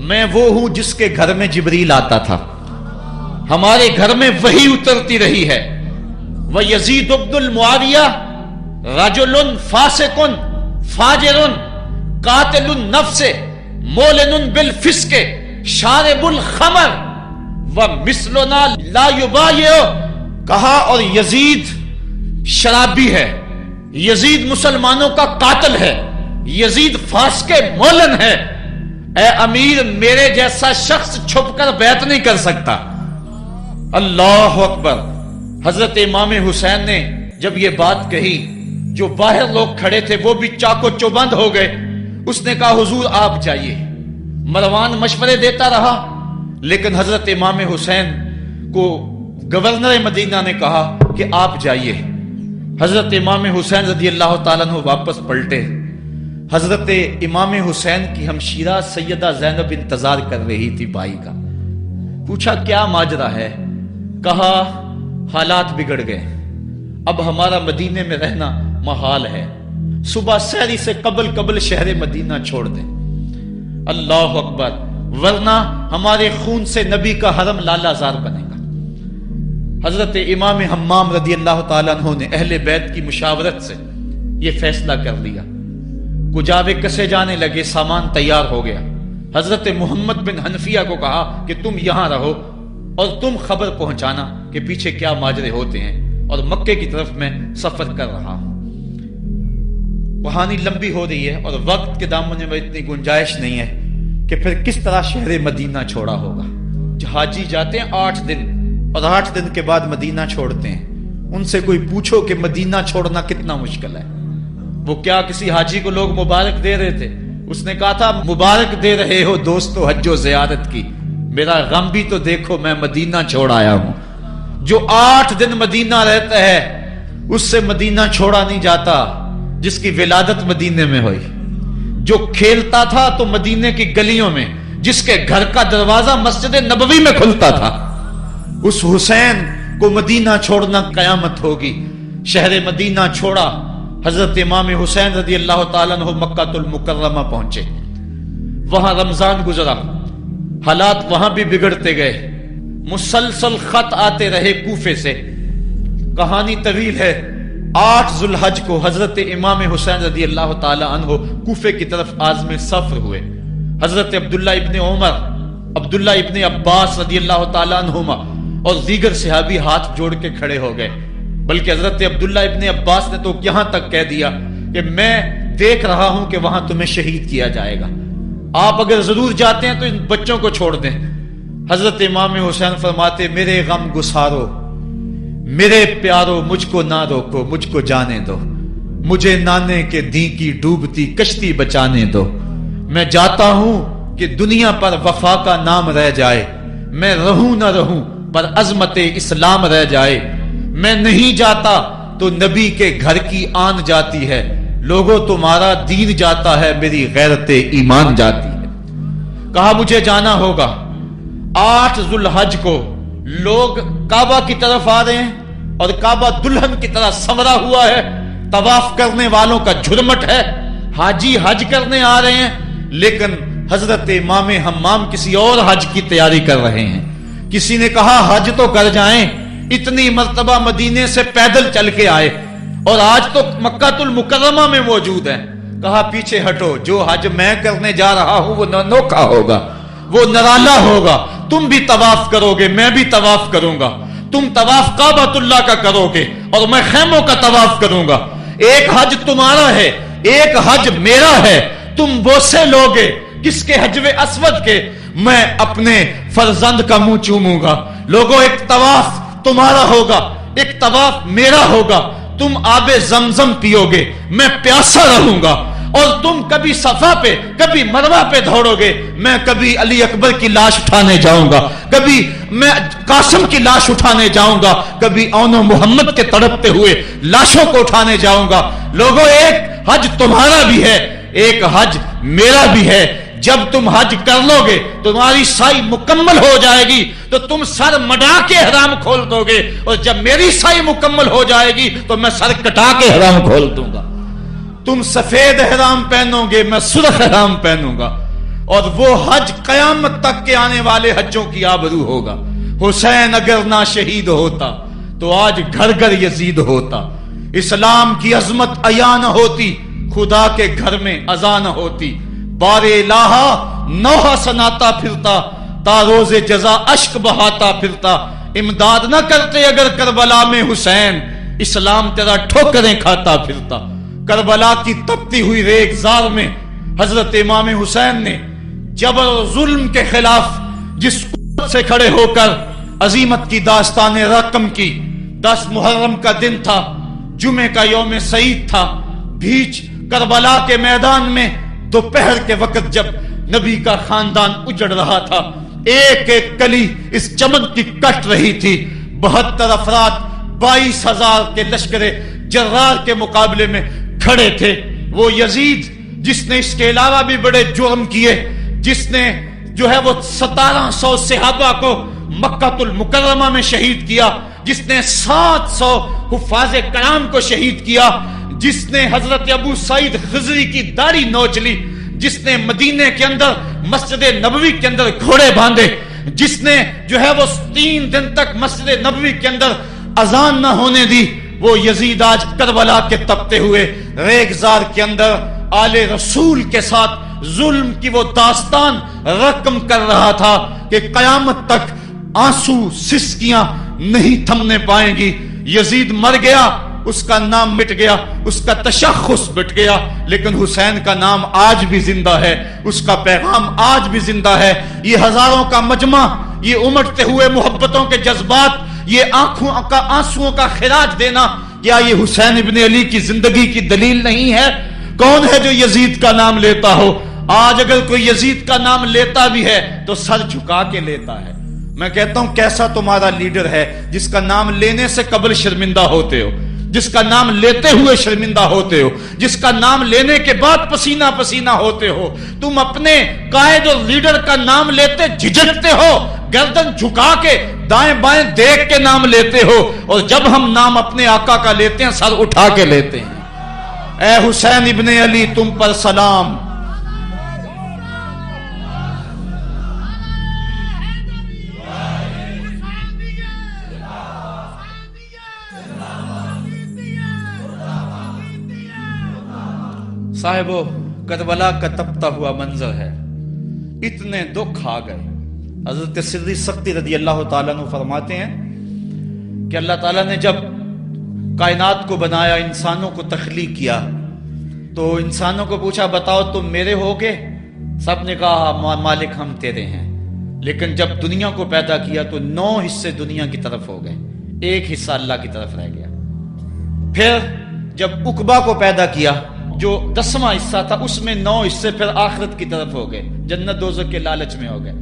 میں وہ ہوں جس کے گھر میں جبریل آتا تھا، ہمارے گھر میں وحی اترتی رہی ہے۔ وَيَزِيدُ بْنُ الْمُعَاوِيَةِ رَجُلٌ فَاسِقٌ فَاجِرٌ قَاتِلُ النَّفْسِ مُعْلِنٌ بِالْفِسْقِ شَارِبُ الْخَمْرِ وَمِثْلُنَا لَا يُبَايِعُ، کہا اور یزید شرابی ہے، یزید مسلمانوں کا قاتل ہے، یزید فاسق مولن ہے، اے امیر میرے جیسا شخص چھپ کر بیعت نہیں کر سکتا۔ اللہ اکبر۔ حضرت امام حسین نے جب یہ بات کہی، جو باہر لوگ کھڑے تھے وہ بھی چاقو چوبند ہو گئے۔ اس نے کہا حضور آپ جائیے۔ مروان مشورے دیتا رہا، لیکن حضرت امام حسین کو گورنر مدینہ نے کہا کہ آپ جائیے۔ حضرت امام حسین رضی اللہ تعالیٰ عنہ واپس پلٹے۔ حضرت امام حسین کی ہمشیرہ سیدہ زینب انتظار کر رہی تھی بھائی کا۔ پوچھا کیا ماجرا ہے؟ کہا حالات بگڑ گئے، اب ہمارا مدینے میں رہنا محال ہے، صبح سحری سے قبل شہر مدینہ چھوڑ دیں۔ اللہ اکبر، ورنہ ہمارے خون سے نبی کا حرم لالا زار بنے گا۔ حضرت امام حمام رضی اللہ تعالیٰ عنہ نے اہل بیت کی مشاورت سے یہ فیصلہ کر لیا۔ کجاوے کسے جانے لگے، سامان تیار ہو گیا۔ حضرت محمد بن حنفیہ کو کہا کہ تم یہاں رہو اور تم خبر پہنچانا کہ پیچھے کیا ماجرے ہوتے ہیں، اور مکے کی طرف میں سفر کر رہا ہوں۔ کہانی لمبی ہو رہی ہے اور وقت کے دامن میں اتنی گنجائش نہیں ہے کہ پھر کس طرح شہر مدینہ چھوڑا ہوگا. حاجی جاتے ہیں 8 دن اور 8 دن کے بعد مدینہ چھوڑتے ہیں. ان سے کوئی پوچھو کہ مدینہ چھوڑنا کتنا مشکل ہے. وہ کیا کسی حاجی کو لوگ مبارک دے رہے تھے؟ اس نے کہا تھا مبارک دے رہے ہو دوستو حج و زیارت کی، میرا غم بھی تو دیکھو، میں مدینہ چھوڑ آیا ہوں. جو 8 دن مدینہ رہتا ہے اس سے مدینہ چھوڑا نہیں جاتا جس کی ولادت مدینے میں ہوئی. جو کھیلتا تھا تو مدینے کی گلیوں میں، جس کے گھر کا دروازہ مسجد نبوی میں کھلتا تھا، اس حسین کو مدینہ چھوڑنا قیامت ہوگی. شہر مدینہ چھوڑا. حضرت امام حسین رضی اللہ تعالیٰ عنہ مکہ المکرمہ پہنچے. وہاں رمضان گزرا، حالات وہاں بھی بگڑتے گئے. مسلسل خط آتے رہے کوفے سے. کہانی طویل ہے. 8 ذو الحج کو حضرت امام حسین رضی اللہ تعالیٰ عنہ کوفے کی طرف عازم سفر ہوئے. حضرت عبداللہ ابن عمر، عبداللہ ابن عباس رضی اللہ تعالیٰ عنہما اور دیگر صحابی ہاتھ جوڑ کے کھڑے ہو گئے. بلکہ حضرت عبداللہ ابن عباس نے تو یہاں تک کہہ دیا کہ میں دیکھ رہا ہوں کہ وہاں تمہیں شہید کیا جائے گا، آپ اگر ضرور جاتے ہیں تو ان بچوں کو چھوڑ دیں. حضرت امام حسین فرماتے میرے غم گسارو، میرے پیارو، مجھ کو نہ روکو، مجھ کو جانے دو، مجھے نانے کے دی کی ڈوبتی کشتی بچانے دو. میں جاتا ہوں کہ دنیا پر وفا کا نام رہ جائے، میں رہوں نہ رہوں پر عظمت اسلام رہ جائے. میں نہیں جاتا تو نبی کے گھر کی آن جاتی ہے. لوگوں تمہارا دین جاتا ہے، میری غیرت ایمان جاتی ہے. کہا مجھے جانا ہوگا. 8 ذو الحج کو لوگ کعبہ کی طرف آ رہے ہیں اور کعبہ دلہن کی طرح سنورا ہوا ہے. طواف کرنے والوں کا جھرمٹ ہے. حاجی حج کرنے آ رہے ہیں لیکن حضرت امام حمام کسی اور حج کی تیاری کر رہے ہیں. کسی نے کہا حج تو کر جائیں، اتنی مرتبہ مدینے سے پیدل چل کے آئے اور آج تو مکہ المکرمہ میں موجود ہیں. کہا پیچھے ہٹو، جو حج میں کرنے جا رہا ہوں وہ نوکھا ہوگا، وہ نرالا ہوگا. تم بھی طواف کرو گے، میں بھی طواف کروں گا. تم طواف کعبۃ اللہ کا کرو گے اور میں خیموں کا طواف کروں گا. ایک حج تمہارا ہے، ایک حج میرا ہے. تم بوسے لوگے کس کے؟ حجر اسود کے. میں اپنے فرزند کا منہ چوموں گا. لوگوں ایک طواف تمہارا ہوگا، ایک طواف میرا ہوگا. تم آب زمزم پیو گے، میں پیاسا رہوں گا. اور تم کبھی صفا پہ کبھی مروہ پہ دوڑو گے، میں کبھی علی اکبر کی لاش اٹھانے جاؤں گا، کبھی میں قاسم کی لاش اٹھانے جاؤں گا، کبھی اون و محمد کے تڑپتے ہوئے لاشوں کو اٹھانے جاؤں گا. لوگوں ایک حج تمہارا بھی ہے، ایک حج میرا بھی ہے. جب تم حج کر لو گے تمہاری سائی مکمل ہو جائے گی تو تم سر مڈا کے احرام کھول دو گے، اور جب میری سائی مکمل ہو جائے گی تو میں سر کٹا کے احرام کھول دوں گا. تم سفید احرام پہنو گے، میں سرخ احرام پہنوں گا. اور وہ حج قیامت تک کے آنے والے حجوں کی آبرو ہوگا. حسین اگر نہ شہید ہوتا تو آج گھر گھر یزید ہوتا. اسلام کی عظمت عیاں نہ ہوتی، خدا کے گھر میں اذان نہ ہوتی. بار الہا نوحہ سناتا پھرتا، تا روز جزا اشک بہاتا پھرتا. امداد نہ کرتے اگر کربلا میں حسین، اسلام تیرا ٹھوکریں کھاتا پھرتا. کربلا کی تپتی ہوئی ریگزار میں حضرت امام حسین نے جبر و ظلم کے خلاف جس قوت سے کھڑے ہو کر عظیمت کی داستان رقم کی. 10 محرم کا دن تھا، جمعے کا یوم سعید تھا. بھیچ کربلا کے میدان میں دوپہر کے وقت جب نبی کا خاندان اجڑ رہا تھا، ایک ایک کلی اس چمن کی کٹ رہی تھی. 72 افراد 22,000 کے لشکر جرار کے مقابلے میں کھڑے تھے. وہ یزید جس نے اس کے علاوہ بھی بڑے جرم کیے، جس نے جو ہے وہ 1700 صحابہ کو مکہ المکرمہ میں شہید کیا، جس نے 700 حفاظ کرام کو شہید کیا، جس نے حضرت ابو سعید خضری کی داڑھی نوچ لی، جس نے مدینے کے اندر مسجد نبوی کے اندر گھوڑے باندھے، جس نے جو ہے وہ 3 دن تک مسجد نبوی کے اندر اذان نہ ہونے دی، وہ یزید آج کربلا کے تپتے ہوئے ریگزار کے اندر آل رسول کے ساتھ ظلم کی وہ داستان رقم کر رہا تھا کہ قیامت تک آنسو سسکیاں نہیں تھمنے پائیں گی. یزید مر گیا، اس کا نام مٹ گیا، اس کا تشخص مٹ گیا، لیکن حسین کا نام آج بھی زندہ ہے، اس کا پیغام آج بھی زندہ ہے۔ یہ ہزاروں کا مجمع، یہ امٹتے ہوئے محبتوں کے جذبات، یہ آنکھوں کا آنسوؤں کا خراج دینا، کیا یہ حسین ابن علی کی زندگی کی دلیل نہیں ہے؟ کون ہے جو یزید کا نام لیتا ہو؟ آج اگر کوئی یزید کا نام لیتا بھی ہے تو سر جھکا کے لیتا ہے۔ میں کہتا ہوں کیسا تمہارا لیڈر ہے جس کا نام لینے سے قبل شرمندہ ہوتے ہو، جس کا نام لیتے ہوئے شرمندہ ہوتے ہو، جس کا نام لینے کے بعد پسینہ پسینہ ہوتے ہو۔ تم اپنے قائد اور لیڈر کا نام لیتے جھجکتے ہو، گردن جھکا کے دائیں بائیں دیکھ کے نام لیتے ہو، اور جب ہم نام اپنے آقا کا لیتے ہیں سر اٹھا کے لیتے ہیں۔ اے حسین ابن علی تم پر سلام۔ صاحبو، کربلا کا تپتا ہوا منظر ہے، اتنے دکھ آ گئے۔ حضرت سری سختی رضی اللہ تعالیٰ عنہ فرماتے ہیں کہ اللہ تعالیٰ نے جب کائنات کو بنایا، انسانوں کو تخلیق کیا، تو انسانوں کو پوچھا بتاؤ تم میرے ہوگے؟ سب نے کہا مالک ہم تیرے ہیں۔ لیکن جب دنیا کو پیدا کیا تو 9 حصے دنیا کی طرف ہو گئے، 1 حصہ اللہ کی طرف رہ گیا۔ پھر جب عقبہ کو پیدا کیا جو 10واں حصہ تھا، اس میں 9 حصے پھر آخرت کی طرف ہو گئے، جنت دوزخ کے لالچ میں ہو گئے،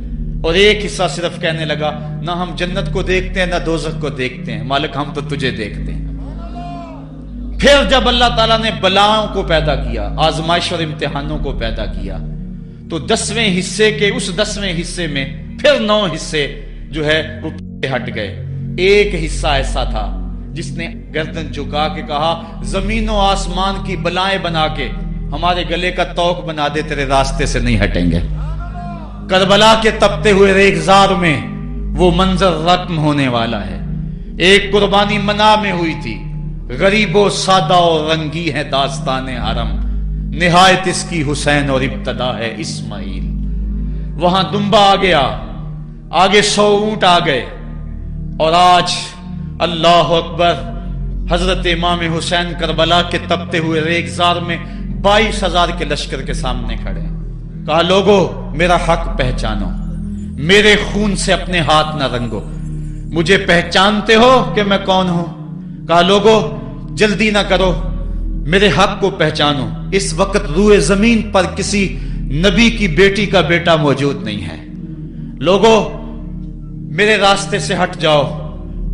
اور 1 حصہ صرف کہنے لگا نہ ہم جنت کو دیکھتے ہیں نہ دوزخ کو دیکھتے ہیں، مالک ہم تو تجھے دیکھتے ہیں۔ پھر جب اللہ تعالیٰ نے بلاؤں کو پیدا کیا، آزمائش اور امتحانوں کو پیدا کیا، تو 10ویں حصے کے اس 10ویں حصے میں پھر 9 حصے جو ہے وہ پیچھے ہٹ گئے۔ 1 حصہ ایسا تھا جس نے گردن جھکا کے کہا زمین و آسمان کی بلائیں بنا کے ہمارے گلے کا توق بنا دے، تیرے راستے سے نہیں ہٹیں گے۔ کربلا کے تپتے ہوئے ریگزار میں وہ منظر رقم ہونے والا ہے۔ ایک قربانی منا میں ہوئی تھی، غریب و سادہ اور رنگی ہے داستان حرم، نہایت اس کی حسین اور ابتدا ہے اسماعیل۔ وہاں دمبا آ گیا، آگے 100 اونٹ آ گئے، اور آج اللہ اکبر، حضرت امام حسین کربلا کے تپتے ہوئے ریگزار میں 22,000 کے لشکر کے سامنے کھڑے ہیں۔ کہا لوگو میرا حق پہچانو، میرے خون سے اپنے ہاتھ نہ رنگو، مجھے پہچانتے ہو کہ میں کون ہوں؟ کہا لوگو جلدی نہ کرو، میرے حق کو پہچانو۔ اس وقت روئے زمین پر کسی نبی کی بیٹی کا بیٹا موجود نہیں ہے، لوگو میرے راستے سے ہٹ جاؤ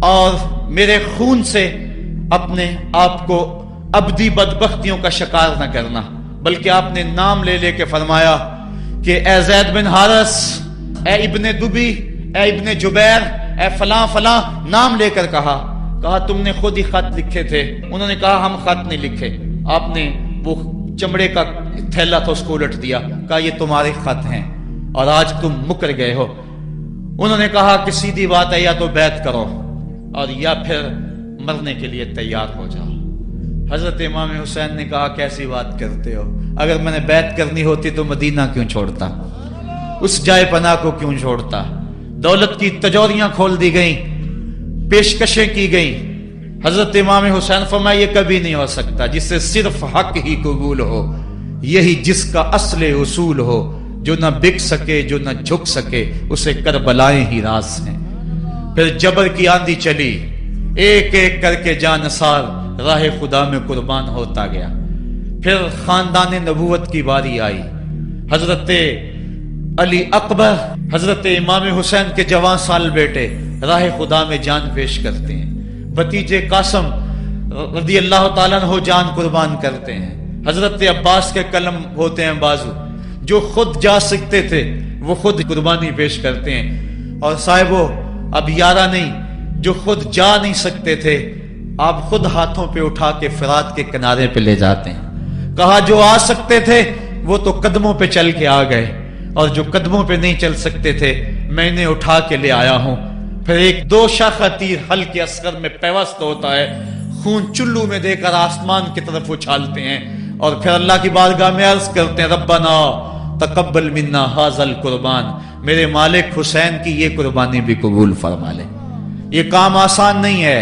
اور میرے خون سے اپنے آپ کو ابدی بدبختیوں کا شکار نہ کرنا۔ بلکہ آپ نے نام لے لے کے فرمایا کہ اے زید بن حارث، اے ابن دبی، اے ابن جبیر، اے فلاں فلاں، نام لے کر کہا تم نے خود ہی خط لکھے تھے؟ انہوں نے کہا ہم خط نہیں لکھے۔ آپ نے وہ چمڑے کا تھیلا تھا اس کو الٹ دیا، کہا یہ تمہارے خط ہیں اور آج تم مکر گئے ہو۔ انہوں نے کہا کہ سیدھی بات ہے، یا تو بیعت کرو اور یا پھر مرنے کے لیے تیار ہو جاؤ۔ حضرت امام حسین نے کہا کیسی بات کرتے ہو، اگر میں نے بیعت کرنی ہوتی تو مدینہ کیوں چھوڑتا، اس جائے پناہ کو کیوں چھوڑتا؟ دولت کی تجوریاں کھول دی گئیں، پیشکشیں کی گئیں۔ حضرت امام حسین فرمایا یہ کبھی نہیں ہو سکتا، جس سے صرف حق ہی قبول ہو، یہی جس کا اصل اصول ہو، جو نہ بک سکے جو نہ جھک سکے، اسے کربلائیں ہی راز ہیں۔ پھر جبر کی آندھی چلی، ایک ایک کر کے جانثار راہ خدا میں قربان ہوتا گیا۔ پھر خاندان نبوت کی باری آئی، حضرت علی اکبر، حضرت امام حسین کے جوان سال بیٹے راہ خدا میں جان پیش کرتے ہیں، بھتیجے قاسم رضی اللہ تعالیٰ عنہ جان قربان کرتے ہیں، حضرت عباس کے قلم ہوتے ہیں بازو، جو خود جا سکتے تھے وہ خود قربانی پیش کرتے ہیں۔ اور صاحبو اب یارہ نہیں، جو خود جا نہیں سکتے تھے آپ خود ہاتھوں پہ اٹھا کے فرات کے کنارے پہ لے جاتے ہیں۔ کہا جو آ سکتے تھے وہ تو قدموں پہ چل کے آ گئے، اور جو قدموں پہ نہیں چل سکتے تھے میں انہیں اٹھا کے لے آیا ہوں۔ پھر ایک 2 شاخہ تیر ہلکے اصغر میں پیوست ہوتا ہے، خون چلو میں دے کر آسمان کی طرف اچھالتے ہیں، اور پھر اللہ کی بارگاہ میں عرض کرتے ہیں ربنا تقبل منا ھذا القربان، میرے مالک حسین کی یہ قربانی بھی قبول فرما لے۔ یہ کام آسان نہیں ہے،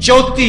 34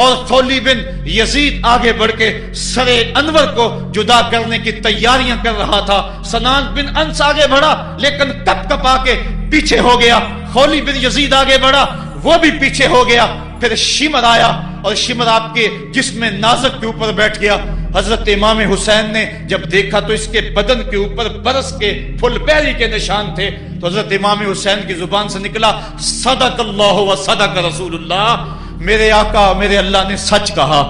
اور خولی بن یزید آگے بڑھ کے سر انور کو جدا کرنے کی تیاریاں کر رہا تھا. سنان بن انس آگے بڑھا لیکن کپ کپا کے پیچھے ہو گیا. خولی بن یزید آگے بڑھا, وہ بھی پیچھے ہو گیا. پھر شمر آیا اور شمر آپ کے جسم نازک کے اوپر بیٹھ گیا. حضرت امام حسین نے جب دیکھا تو اس کے بدن کے اوپر برس کے پھل پیری کے نشان تھے. تو حضرت امام حسین کی زبان سے نکلا, صدق اللہ و صدق رسول اللہ, میرے آقا میرے اللہ نے سچ کہا.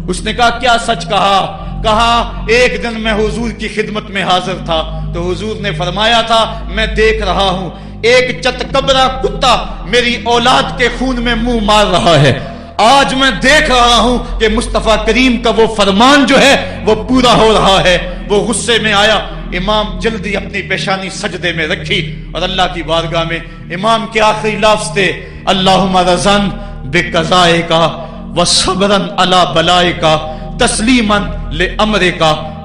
اس نے کہا کیا سچ کہا؟ کہا ایک دن میں حضور کی خدمت میں حاضر تھا تو حضور نے فرمایا تھا میں دیکھ رہا ہوں ایک چتکبرا کتا میری اولاد کے خون میں منہ مار رہا ہے. آج میں دیکھ رہا ہوں کہ مصطفیٰ کریم کا وہ فرمان جو ہے وہ پورا ہو رہا ہے. وہ غصے میں آیا. امام جلدی اپنی پیشانی سجدے میں رکھی اور اللہ کی بارگاہ میں امام کے آخری لفظ تھے, اللہم رضن بقضائک وصبرن علی بلائک تسلیما لامرک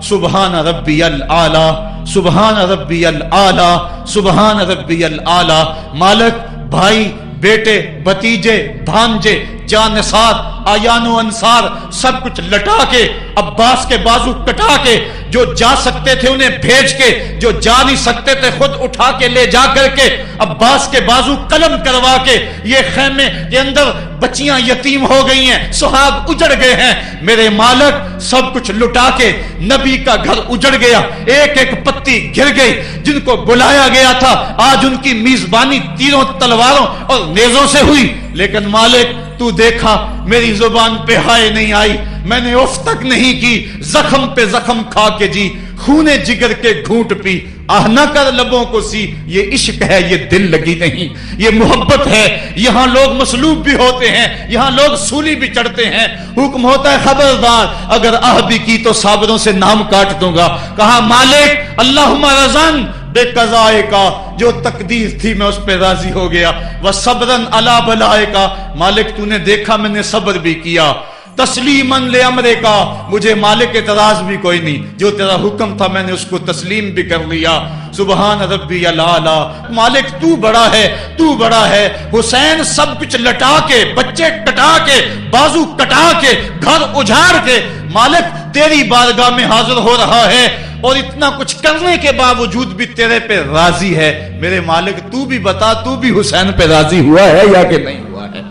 سبحان ربی الاعلی سبحان ربی الاعلی سبحان ربی الاعلی. مالک بھائی بیٹے بھتیجے بھانجے جانثار آیان و انصار سب کچھ لٹا کے عباس کے بازو کٹا کے جو جا سکتے تھے انہیں بھیج کے, جو جا نہیں سکتے تھے خود اٹھا کے لے جا کر کے عباس کے بازو قلم کروا کے یہ خیمے کے اندر بچیاں یتیم ہو گئی ہیں, سہاگ اجڑ گئے ہیں. میرے مالک سب کچھ لٹا کے نبی کا گھر اجڑ گیا, ایک ایک پتی گر گئی. جن کو بلایا گیا تھا آج ان کی میزبانی تیروں تلواروں اور نیزوں سے ہوئی. لیکن مالک تو دیکھا میری زبان پہ ہائے نہیں آئی, میں نے اف تک نہیں کی, زخم پہ زخم کھا کے جی, خونے جگر کے گھونٹ پی, آہ نہ کر لبوں کو سی. یہ عشق ہے, یہ دل لگی نہیں, یہ محبت ہے. یہاں لوگ مصلوب بھی ہوتے ہیں, یہاں لوگ سولی بھی چڑھتے ہیں. حکم ہوتا ہے خبردار اگر آہ بھی کی تو صابروں سے نام کاٹ دوں گا. کہا مالک اللہم رضن بے قضائے کا, جو تقدیر تھی میں اس پہ راضی ہو گیا. وصبرن علی بلائے کا, مالک تو نے دیکھا میں نے صبر بھی کیا. تسلیما لامرے کا, مجھے مالک اعتراض بھی کوئی نہیں, جو تیرا حکم تھا میں نے اس کو تسلیم بھی کر لیا. سبحان ربی الاعلی, مالک تو بڑا ہے, تو بڑا ہے. حسین سب کچھ لٹا کے, بچے کٹا کے, بازو کٹا کے, گھر اجاڑ کے مالک تیری بارگاہ میں حاضر ہو رہا ہے, اور اتنا کچھ کرنے کے باوجود بھی تیرے پہ راضی ہے. میرے مالک تو بھی بتا, تو بھی حسین پہ راضی ہوا ہے یا کہ نہیں ہوا ہے؟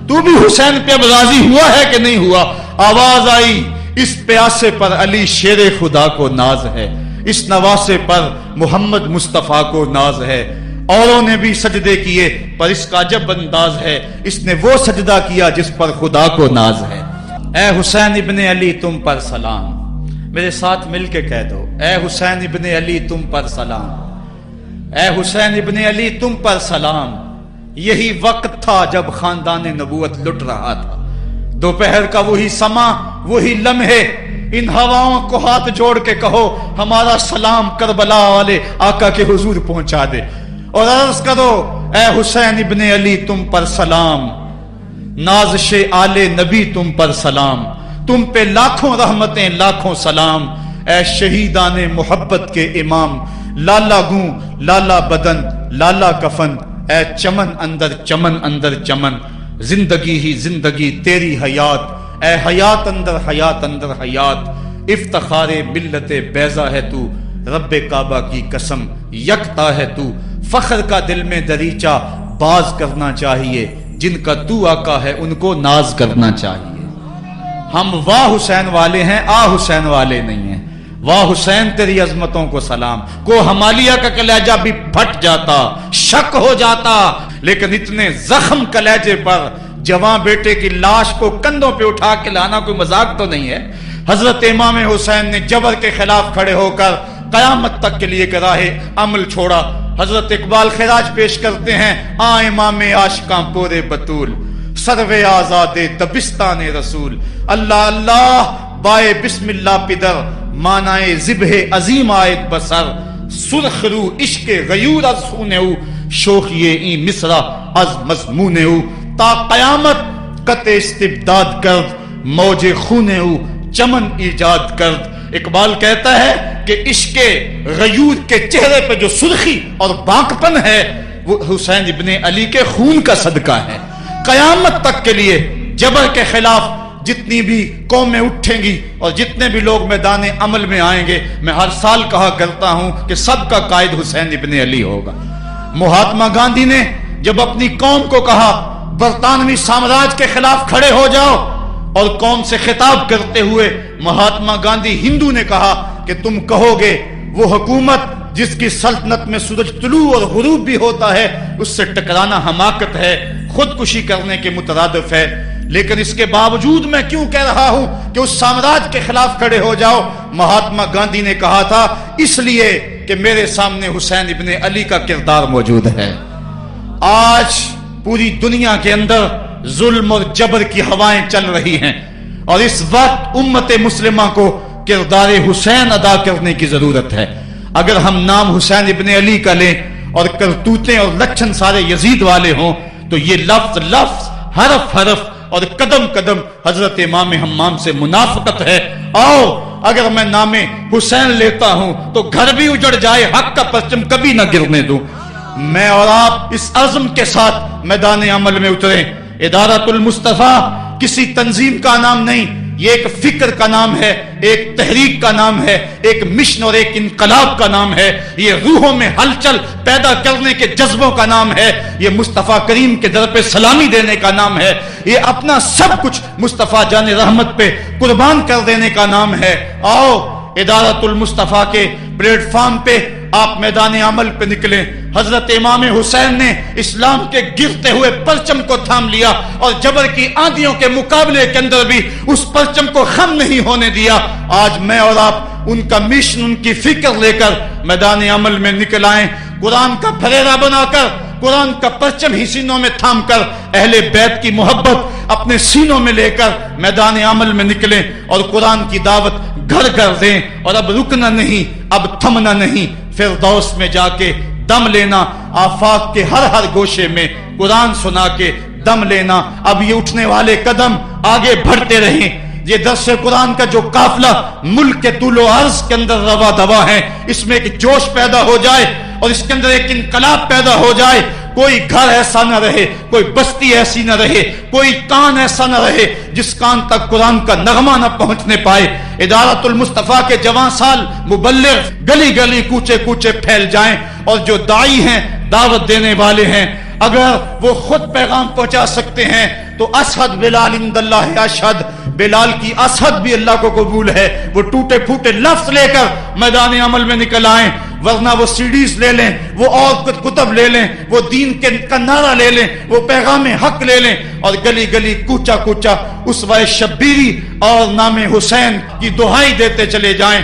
تو بھی حسین پہ اب راضی ہوا ہے کہ نہیں ہوا؟ آواز آئی, اس پیاسے پر علی شیر خدا کو ناز ہے, اس نواسے پر محمد مصطفیٰ کو ناز ہے. اوروں نے بھی سجدے کیے پر اس کا عجب انداز ہے, اس نے وہ سجدہ کیا جس پر خدا کو ناز ہے. اے حسین ابن علی تم پر سلام, میرے ساتھ مل کے کہہ دو, اے حسین ابن علی تم پر سلام, اے حسین ابن علی تم پر سلام. یہی وقت تھا جب خاندان نبوت لٹ رہا تھا, دوپہر کا وہی سما, وہی لمحے. ان ہواؤں کو ہاتھ جوڑ کے کہو ہمارا سلام کربلا والے آقا کے حضور پہنچا دے, اور عرض کرو اے حسین ابن علی تم پر سلام, نازش آل نبی تم پر سلام, تم پہ لاکھوں رحمتیں لاکھوں سلام. اے شہیدان محبت کے امام, لالا گوں لالا بدن لالا کفن, اے چمن اندر چمن, زندگی ہی زندگی تیری حیات, اے حیات اندر حیات. افتخار ملت بیضا ہے تو, رب کعبہ کی قسم یکتا ہے تو. فخر کا دل میں دریچہ باز کرنا چاہیے, جن کا تو آقا ہے ان کو ناز کرنا چاہیے. ہم واہ حسین والے ہیں, آ حسین والے نہیں ہیں. واہ حسین تیری عظمتوں کو سلام. کو ہمالیہ کا کلیجہ بھی پھٹ جاتا, شک ہو جاتا, لیکن اتنے زخم کلیجے پر جوان بیٹے کی لاش کو کندھوں پہ اٹھا کے لانا کوئی مذاق تو نہیں ہے. حضرت امام حسین نے جبر کے خلاف کھڑے ہو کر قیامت تک کے لیے راہ عمل چھوڑا. حضرت اقبال خراج پیش کرتے ہیں, آ امام عاشقاں پورے بطول, سروے آزاد دبستان رسول. اللہ اللہ بائے بسم اللہ پدر, مانائے ذبح عظیم آیت بسر. سرخ رو عشق غیور از خونے او, شوخی این مصرع از مضمون او. تا قیامت قطع استبداد کرد, موج خونے او چمن ایجاد کرد. اقبال کہتا ہے کہ عشق غیور کے چہرے پہ جو سرخی اور بانکپن ہے وہ حسین ابن علی کے خون کا صدقہ ہے. قیامت تک کے لیے جبر کے خلاف جتنی بھی قومیں اٹھیں گی اور جتنے بھی لوگ میدان عمل میں آئیں گے، میں ہر سال کہا کرتا ہوں کہ سب کا قائد حسین ابن علی ہوگا۔ مہاتما گاندھی نے جب اپنی قوم کو کہا برطانوی سامراج کے خلاف کھڑے ہو جاؤ، اور قوم سے خطاب کرتے ہوئے مہاتما گاندھی ہندو نے کہا کہ تم کہو گے وہ حکومت جس کی سلطنت میں سورج طلوع اور غروب بھی ہوتا ہے، اس سے ٹکرانا حماقت ہے، خودکشی کرنے کے مترادف ہے، لیکن اس کے باوجود میں کیوں کہہ رہا ہوں کہ اس سامراج کے خلاف کھڑے ہو جاؤ؟ مہاتما گاندھی نے کہا تھا اس لیے کہ میرے سامنے حسین ابن علی کا کردار موجود ہے۔ آج پوری دنیا کے اندر ظلم اور جبر کی ہوائیں چل رہی ہیں، اور اس وقت امت مسلمہ کو کردار حسین ادا کرنے کی ضرورت ہے۔ اگر ہم نام حسین ابن علی کا لیں اور کرتوتیں اور لچھن سارے یزید والے ہوں تو یہ لفظ لفظ، حرف حرف اور قدم قدم حضرت امام حمام سے منافقت ہے۔ آؤ اگر میں نام حسین لیتا ہوں تو گھر بھی اجڑ جائے، حق کا پرچم کبھی نہ گرنے دوں۔ میں اور آپ اس عزم کے ساتھ میدان عمل میں اتریں۔ ادارۃ المصطفیٰ کسی تنظیم کا نام نہیں، یہ ایک فکر کا نام ہے، ایک تحریک کا نام ہے، ایک مشن اور ایک انقلاب کا نام ہے، یہ روحوں میں ہلچل پیدا کرنے کے جذبوں کا نام ہے، یہ مصطفیٰ کریم کے در پہ سلامی دینے کا نام ہے، یہ اپنا سب کچھ مصطفیٰ جان رحمت پہ قربان کر دینے کا نام ہے۔ آؤ ادارۃ المصطفیٰ کے پلیٹ فارم پہ آپ میدان عمل پہ نکلیں۔ حضرت امام حسین نے اسلام کے گرتے ہوئے پرچم کو تھام لیا اور جبر کی آندھیوں کے مقابلے کے اندر بھی اس پرچم کو خم نہیں ہونے دیا۔ آج میں اور آپ ان کا مشن، ان کی فکر لے کر میدان عمل میں نکل آئیں، قرآن کا پھریرا بنا کر، قرآن کا پرچم ہی سینوں میں تھام کر، اہل بیت کی محبت اپنے سینوں میں لے کر میدان عمل میں نکلیں اور قرآن کی دعوت گھر گھر دیں۔ اور اب رکنا نہیں، اب تھمنا نہیں، فردوس میں جا کے دم لینا، آفاق کے ہر ہر گوشے میں قرآن سنا کے دم لینا۔ اب یہ اٹھنے والے قدم آگے بڑھتے رہیں۔ یہ درس قرآن کا جو قافلہ ملک کے طول و عرض کے اندر روا دوا ہے، اس میں ایک جوش پیدا ہو جائے اور اس کے اندر ایک انقلاب پیدا ہو جائے۔ کوئی گھر ایسا نہ رہے، کوئی بستی ایسی نہ رہے، کوئی کان ایسا نہ رہے جس کان تک قرآن کا نغمہ نہ پہنچنے پائے۔ ادارۃ المصطفیٰ کے جوان سال مبلغ گلی گلی کوچے کوچے پھیل جائیں، اور جو داعی ہیں، دعوت دینے والے ہیں، اگر وہ خود پیغام پہنچا سکتے ہیں تو اشہد بلال عند اللہ اشہد، بلال کی اشہد بھی اللہ کو قبول ہے۔ وہ ٹوٹے پھوٹے لفظ لے کر میدان عمل میں نکل آئیں، ورنہ وہ سیڈیز لے لیں، وہ اور کتب لے لیں، وہ دین کا نعرہ لے لیں، وہ پیغام حق لے لیں، اور گلی گلی کوچا کوچا اسوہ شبیری اور نام حسین کی دہائی دیتے چلے جائیں۔